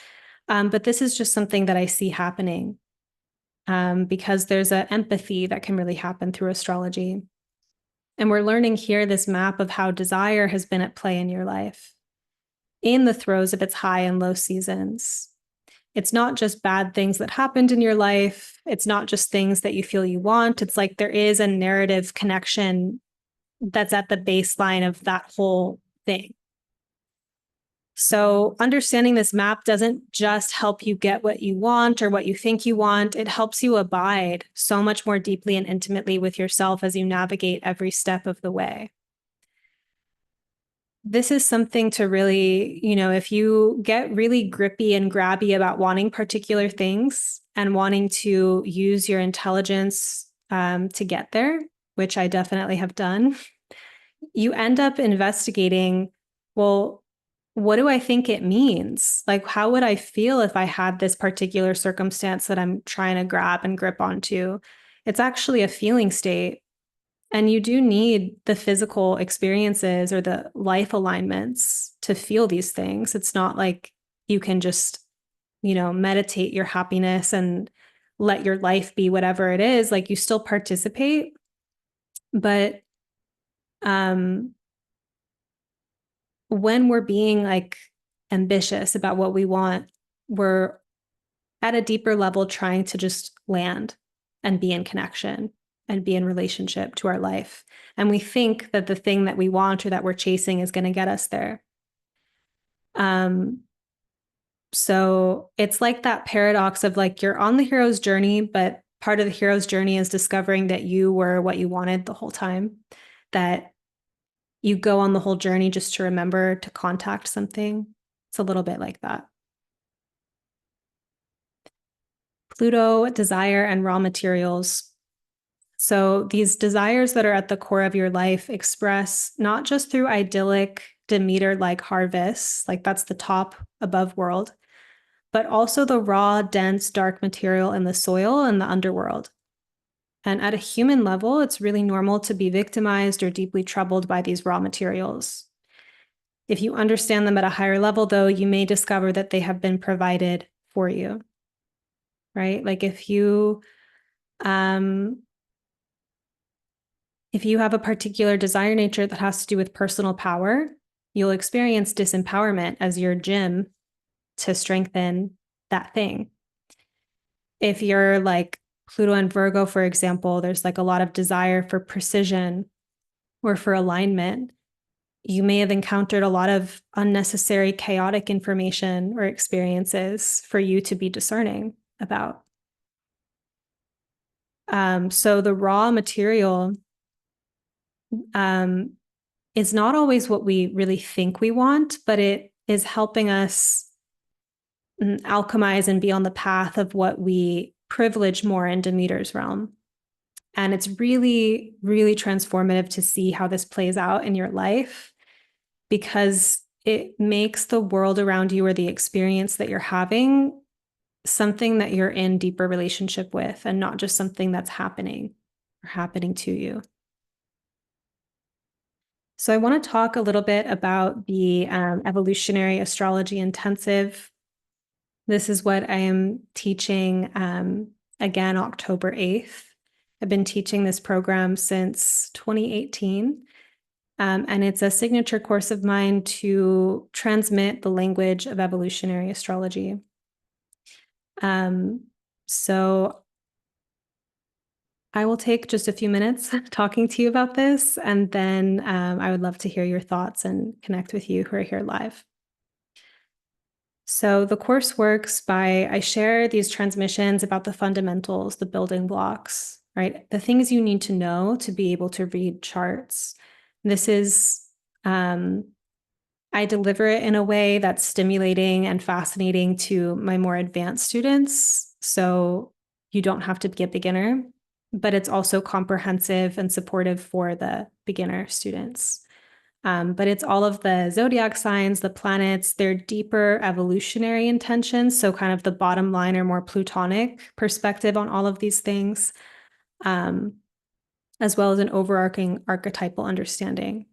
Speaker 1: But this is just something that I see happening because there's an empathy that can really happen through astrology. And we're learning here this map of how desire has been at play in your life, in the throes of its high and low seasons. It's not just bad things that happened in your life. It's not just things that you feel you want. It's like there is a narrative connection that's at the baseline of that whole thing. So understanding this map doesn't just help you get what you want or what you think you want. It helps you abide so much more deeply and intimately with yourself as you navigate every step of the way. This is something to really, if you get really grippy and grabby about wanting particular things and wanting to use your intelligence to get there, which I definitely have done, you end up investigating, well, what do I think it means? Like, how would I feel if I had this particular circumstance that I'm trying to grab and grip onto? It's actually a feeling state. And you do need the physical experiences or the life alignments to feel these things. It's not like you can just, meditate your happiness and let your life be whatever it is. Like, you still participate, but um when we're being like ambitious about what we want, we're at a deeper level trying to just land and be in connection and be in relationship to our life. And we think that the thing that we want or that we're chasing is going to get us there. Um, so it's like that paradox of like you're on the hero's journey, but part of the hero's journey is discovering that you were what you wanted the whole time, that you go on the whole journey just to remember to contact something. It's a little bit like that. Pluto, desire, and raw materials. So these desires that are at the core of your life express not just through idyllic Demeter-like harvests, like that's the top above world, but also the raw, dense, dark material in the soil and the underworld. And at a human level, it's really normal to be victimized or deeply troubled by these raw materials. If you understand them at a higher level, though, you may discover that they have been provided for you, right? Like if you have a particular desire nature that has to do with personal power, you'll experience disempowerment as your gym to strengthen that thing. If you're like Pluto and Virgo, for example, there's like a lot of desire for precision or for alignment. You may have encountered a lot of unnecessary chaotic information or experiences for you to be discerning about. So the raw material is not always what we really think we want, but it is helping us alchemize and be on the path of what we privilege more in Demeter's realm. And it's really, really transformative to see how this plays out in your life, because it makes the world around you or the experience that you're having something that you're in deeper relationship with and not just something that's happening or happening to you. So I want to talk a little bit about the evolutionary astrology intensive. This is what I am teaching again, October 8th. I've been teaching this program since 2018. And it's a signature course of mine to transmit the language of evolutionary astrology. So I will take just a few minutes talking to you about this, and then I would love to hear your thoughts and connect with you who are here live. So the course works by, I share these transmissions about the fundamentals, the building blocks, right? The things you need to know to be able to read charts. This is, I deliver it in a way that's stimulating and fascinating to my more advanced students. So you don't have to be a beginner, but it's also comprehensive and supportive for the beginner students. But it's all of the zodiac signs, the planets, their deeper evolutionary intentions. So kind of the bottom line or more Plutonic perspective on all of these things, as well as an overarching archetypal understanding.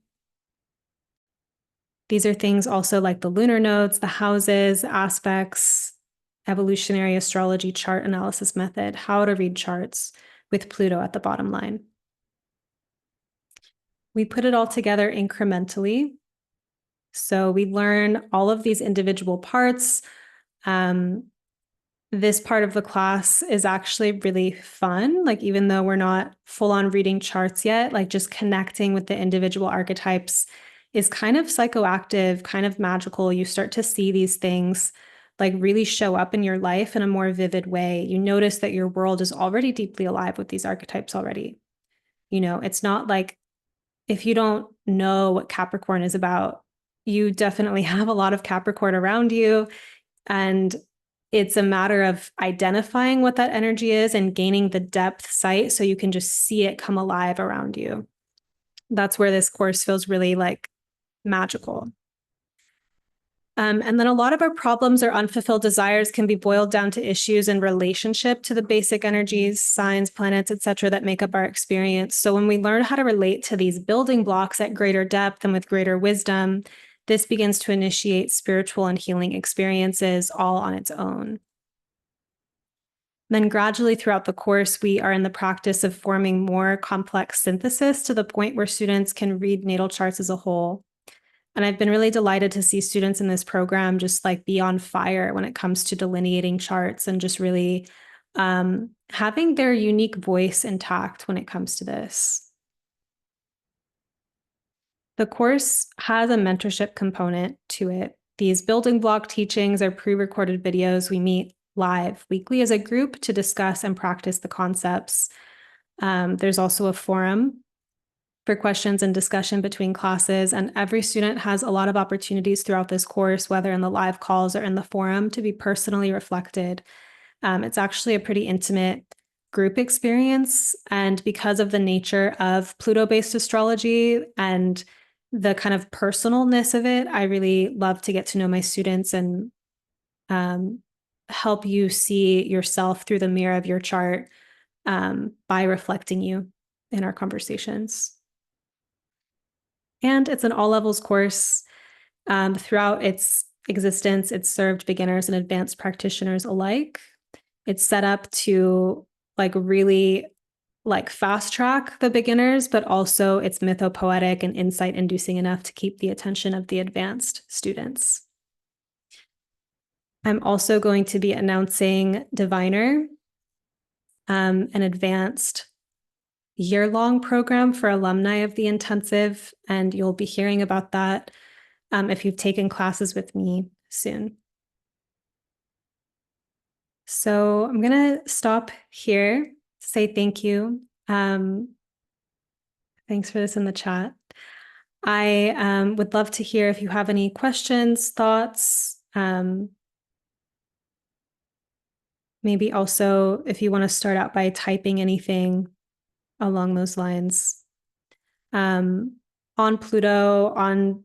Speaker 1: These are things also like the lunar nodes, the houses, aspects, evolutionary astrology chart analysis method, how to read charts with Pluto at the bottom line. We put it all together incrementally. So we learn all of these individual parts. This part of the class is actually really fun. Like, even though we're not full on reading charts yet, like just connecting with the individual archetypes is kind of psychoactive, kind of magical. You start to see these things like really show up in your life in a more vivid way. You notice that your world is already deeply alive with these archetypes already. It's not like, if you don't know what Capricorn is about, you definitely have a lot of Capricorn around you. And it's a matter of identifying what that energy is and gaining the depth sight so you can just see it come alive around you. That's where this course feels really like magical. And then a lot of our problems or unfulfilled desires can be boiled down to issues in relationship to the basic energies, signs, planets, etc., that make up our experience. So when we learn how to relate to these building blocks at greater depth and with greater wisdom, this begins to initiate spiritual and healing experiences all on its own. Then gradually throughout the course, we are in the practice of forming more complex synthesis to the point where students can read natal charts as a whole. And I've been really delighted to see students in this program just like be on fire when it comes to delineating charts and just really having their unique voice intact when it comes to this. The course has a mentorship component to it. These building block teachings are pre-recorded videos. We meet live weekly as a group to discuss and practice the concepts. There's also a forum for questions and discussion between classes, and every student has a lot of opportunities throughout this course, whether in the live calls or in the forum, to be personally reflected. It's actually a pretty intimate group experience, and because of the nature of Pluto-based astrology and the kind of personalness of it, I really love to get to know my students and help you see yourself through the mirror of your chart by reflecting you in our conversations. And it's an all levels course. Throughout its existence, it's served beginners and advanced practitioners alike. It's set up to like really like fast track the beginners, but also it's mythopoetic and insight inducing enough to keep the attention of the advanced students. I'm also going to be announcing Diviner, an advanced year-long program for alumni of the intensive, and you'll be hearing about that if you've taken classes with me soon. So I'm going to stop here, say thank you. Thanks for this in the chat. I would love to hear if you have any questions, thoughts, maybe also if you want to start out by typing anything along those lines. On Pluto, on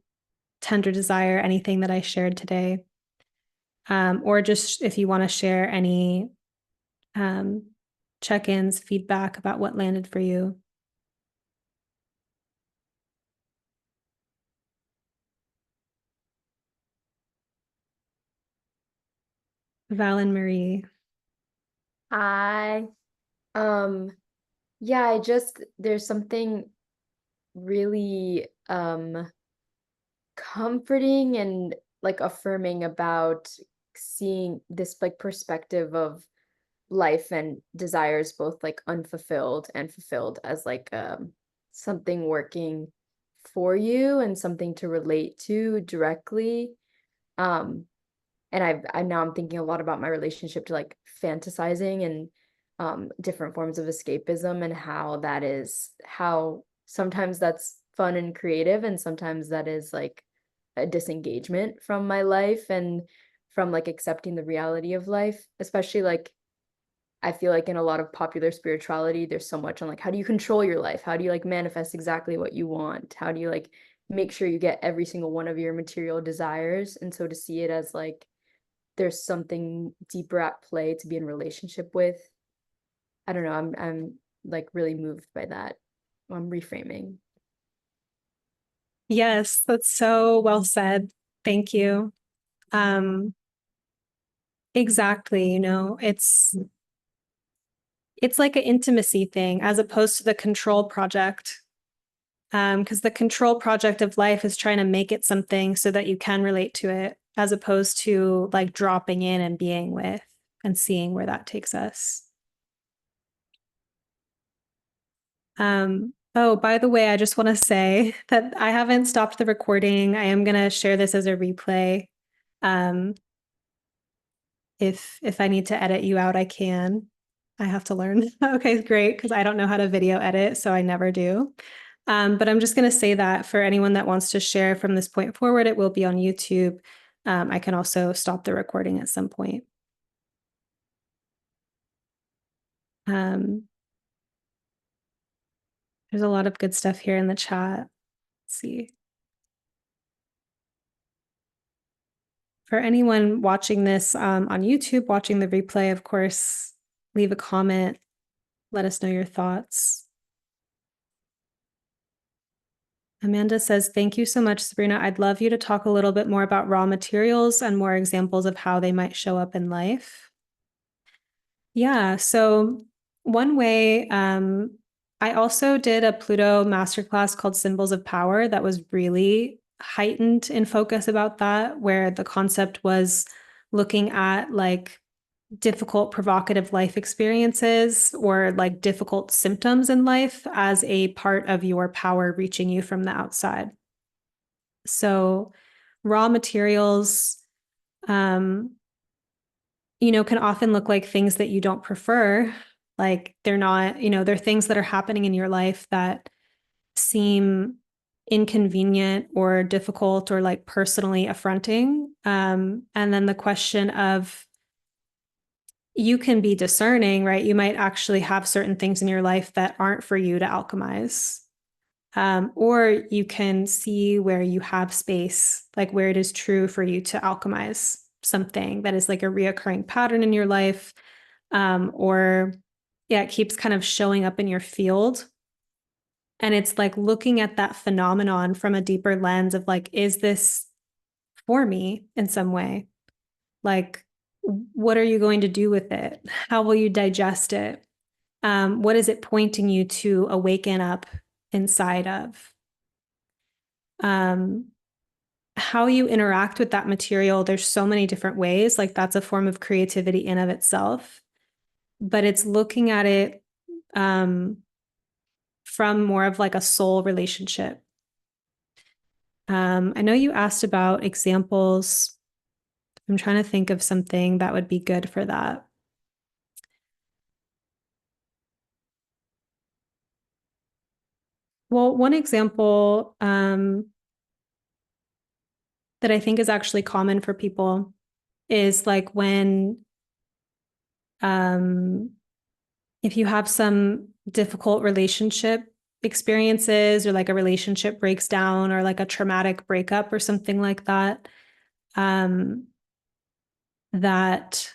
Speaker 1: Tender Desire, anything that I shared today. Or just if you want to share any check-ins, feedback about what landed for you. Val and Marie.
Speaker 2: Hi. Yeah, there's something really comforting and like affirming about seeing this like perspective of life and desires, both like unfulfilled and fulfilled, as like something working for you and something to relate to directly. Um and I now I'm thinking a lot about my relationship to like fantasizing and different forms of escapism, and how sometimes that's fun and creative, and sometimes that is like a disengagement from my life and from like accepting the reality of life, especially like I feel like in a lot of popular spirituality there's so much on like how do you control your life, how do you like manifest exactly what you want, how do you like make sure you get every single one of your material desires. And so to see it as like there's something deeper at play to be in relationship with. I don't know, I'm like really moved by that. I'm reframing.
Speaker 1: Yes, that's so well said. Thank you. Exactly, it's like an intimacy thing as opposed to the control project. Because the control project of life is trying to make it something so that you can relate to it, as opposed to like dropping in and being with and seeing where that takes us. Oh, by the way, I just want to say that I haven't stopped the recording. I am going to share this as a replay. Um, if I need to edit you out, I can. I have to learn. Okay, great, because I don't know how to video edit, so I never do. But I'm just going to say that for anyone that wants to share from this point forward, it will be on YouTube. I can also stop the recording at some point. Um, there's a lot of good stuff here in the chat. Let's see. For anyone watching this on YouTube, watching the replay, of course, leave a comment. Let us know your thoughts. Amanda says, thank you so much, Sabrina. I'd love you to talk a little bit more about raw materials and more examples of how they might show up in life. Yeah, so one way, I also did a Pluto masterclass called Symbols of Power that was really heightened in focus about that, where the concept was looking at like difficult, provocative life experiences or like difficult symptoms in life as a part of your power reaching you from the outside. So, raw materials, um, can often look like things that you don't prefer. Like they're not, they're things that are happening in your life that seem inconvenient or difficult or like personally affronting. And then the question of, you can be discerning, right? You might actually have certain things in your life that aren't for you to alchemize. Or you can see where you have space, like where it is true for you to alchemize something that is like a reoccurring pattern in your life. Or yeah, it keeps kind of showing up in your field. And it's like looking at that phenomenon from a deeper lens of like, is this for me in some way? Like, what are you going to do with it? How will you digest it? What is it pointing you to awaken up inside of? Um, how you interact with that material, there's so many different ways. Like that's a form of creativity in of itself, but it's looking at it from more of like a soul relationship. I know you asked about examples. I'm trying to think of something that would be good for that. Well, one example that I think is actually common for people is like when um, if you have some difficult relationship experiences or like a relationship breaks down or like a traumatic breakup or something like that, um, that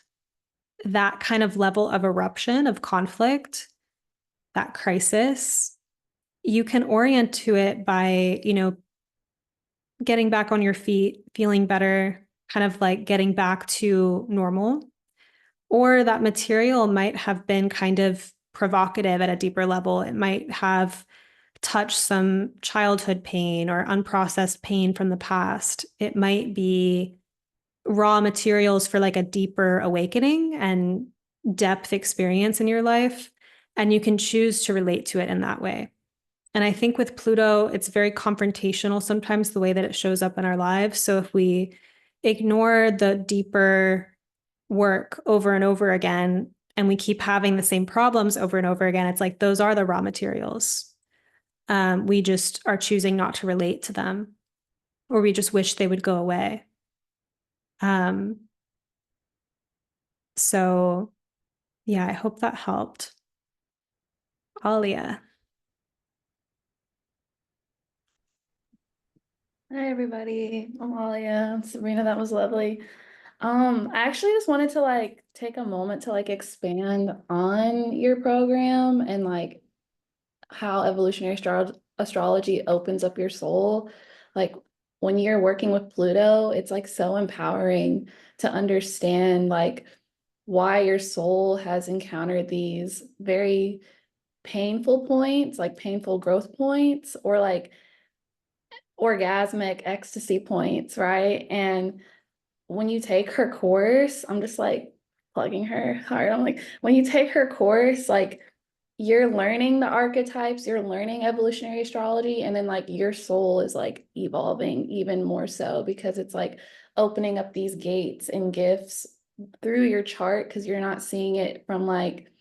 Speaker 1: that kind of level of eruption of conflict, that crisis, you can orient to it by, getting back on your feet, feeling better, kind of like getting back to normal. Or that material might have been kind of provocative at a deeper level. It might have touched some childhood pain or unprocessed pain from the past. It might be raw materials for like a deeper awakening and depth experience in your life. And you can choose to relate to it in that way. And I think with Pluto, it's very confrontational sometimes the way that it shows up in our lives. So if we ignore the deeper work over and over again, and we keep having the same problems over and over again, it's like those are the raw materials. We just are choosing not to relate to them, or we just wish they would go away. Um, so yeah, I hope that helped. Alia.
Speaker 3: Hi everybody, I'm Alia. Sabrina, that was lovely. I actually just wanted to like take a moment to like expand on your program and like how evolutionary astrology opens up your soul. Like when you're working with Pluto, it's like so empowering to understand like why your soul has encountered these very painful points, like painful growth points, or like orgasmic ecstasy points, right? And when you take her course, I'm just like plugging her hard. I'm like, when you take her course, like you're learning the archetypes, you're learning evolutionary astrology, and then like your soul is like evolving even more so because it's like opening up these gates and gifts through your chart because you're not seeing it from like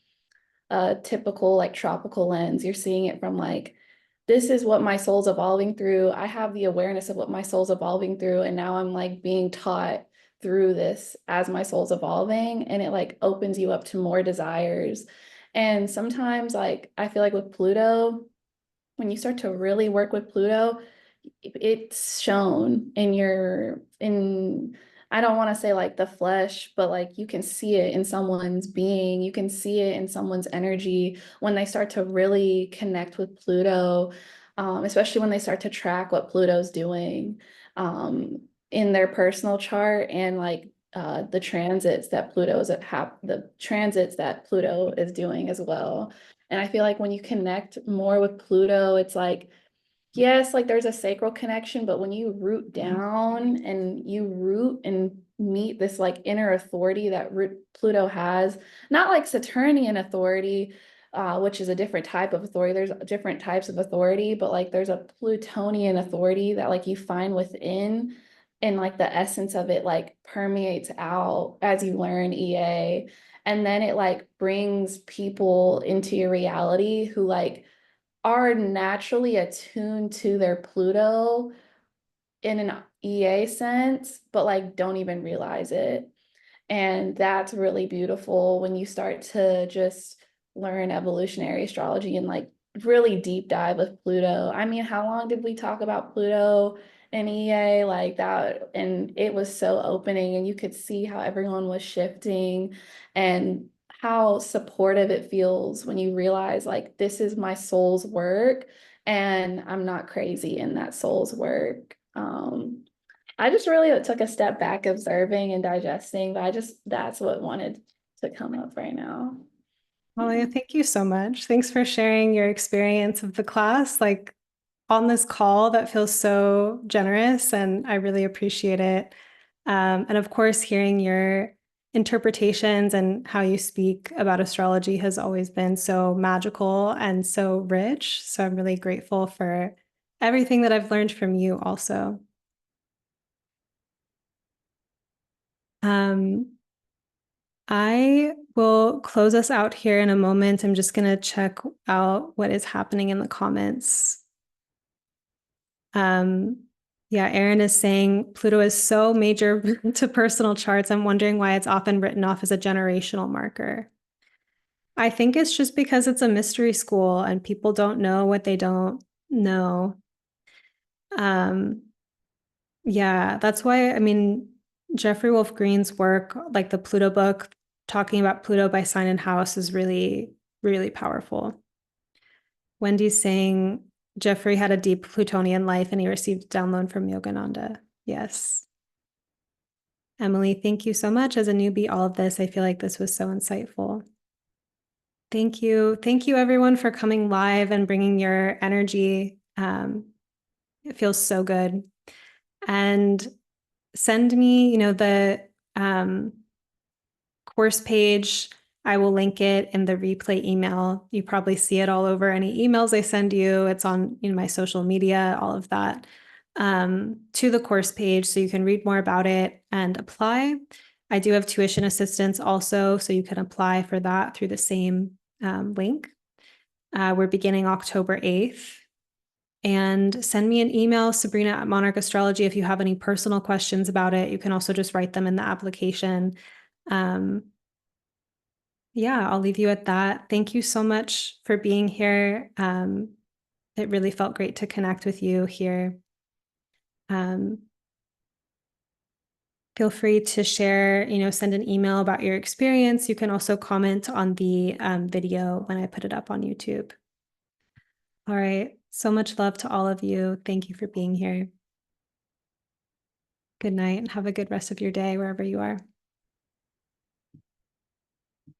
Speaker 3: a typical like tropical lens. You're seeing it from like, this is what my soul's evolving through. I have the awareness of what my soul's evolving through. And now I'm like being taught through this as my soul's evolving. And it like opens you up to more desires. And sometimes like, I feel like with Pluto, when you start to really work with Pluto, it's shown in I don't want to say like the flesh, but like you can see it in someone's being, you can see it in someone's energy when they start to really connect with Pluto, especially when they start to track what Pluto's doing in their personal chart, and like the transits that the transits that Pluto is doing as well. And I feel like when you connect more with Pluto, it's like, yes, like there's a sacral connection, but when you root down and you root and meet this like inner authority that Pluto has, not like Saturnian authority, which is a different type of authority. There's different types of authority, but like there's a Plutonian authority that like you find within, and like the essence of it like permeates out as you learn EA. And then it like brings people into your reality who like are naturally attuned to their Pluto in an EA sense, but like don't even realize it. And that's really beautiful when you start to just learn evolutionary astrology and like really deep dive with Pluto. I mean, how long did we talk about Pluto and EA like that? And it was so opening, and you could see how everyone was shifting and how supportive it feels when you realize like this is my soul's work and I'm not crazy in that soul's work. I just really took a step back observing and digesting, but that's what wanted to come up right now.
Speaker 1: Malia, thank you so much. Thanks for sharing your experience of the class, like on this call that feels so generous, and I really appreciate it. And of course, hearing your interpretations and how you speak about astrology has always been so magical and so rich. So I'm really grateful for everything that I've learned from you also. I will close us out here in a moment. I'm just going to check out what is happening in the comments. Yeah, Erin is saying Pluto is so major to personal charts. I'm wondering why it's often written off as a generational marker. I think it's just because it's a mystery school and people don't know what they don't know. Yeah, that's why, I mean, Jeffrey Wolf Green's work, like the Pluto book, talking about Pluto by sign and house is really, really powerful. Wendy's saying Jeffrey had a deep Plutonian life and he received download from Yogananda. Yes. Emily, thank you so much. As a newbie, all of this, I feel like this was so insightful. Thank you. Thank you, everyone, for coming live and bringing your energy. It feels so good. And send me, the course page. I will link it in the replay email. You probably see it all over any emails I send you. It's on my social media, all of that, to the course page so you can read more about it and apply. I do have tuition assistance also, so you can apply for that through the same link. We're beginning October 8th. And send me an email, Sabrina@Monarch Astrology, if you have any personal questions about it. You can also just write them in the application. Yeah, I'll leave you at that. Thank you so much for being here. It really felt great to connect with you here. Feel free to share, send an email about your experience. You can also comment on the video when I put it up on YouTube. All right. So much love to all of you. Thank you for being here. Good night and have a good rest of your day wherever you are.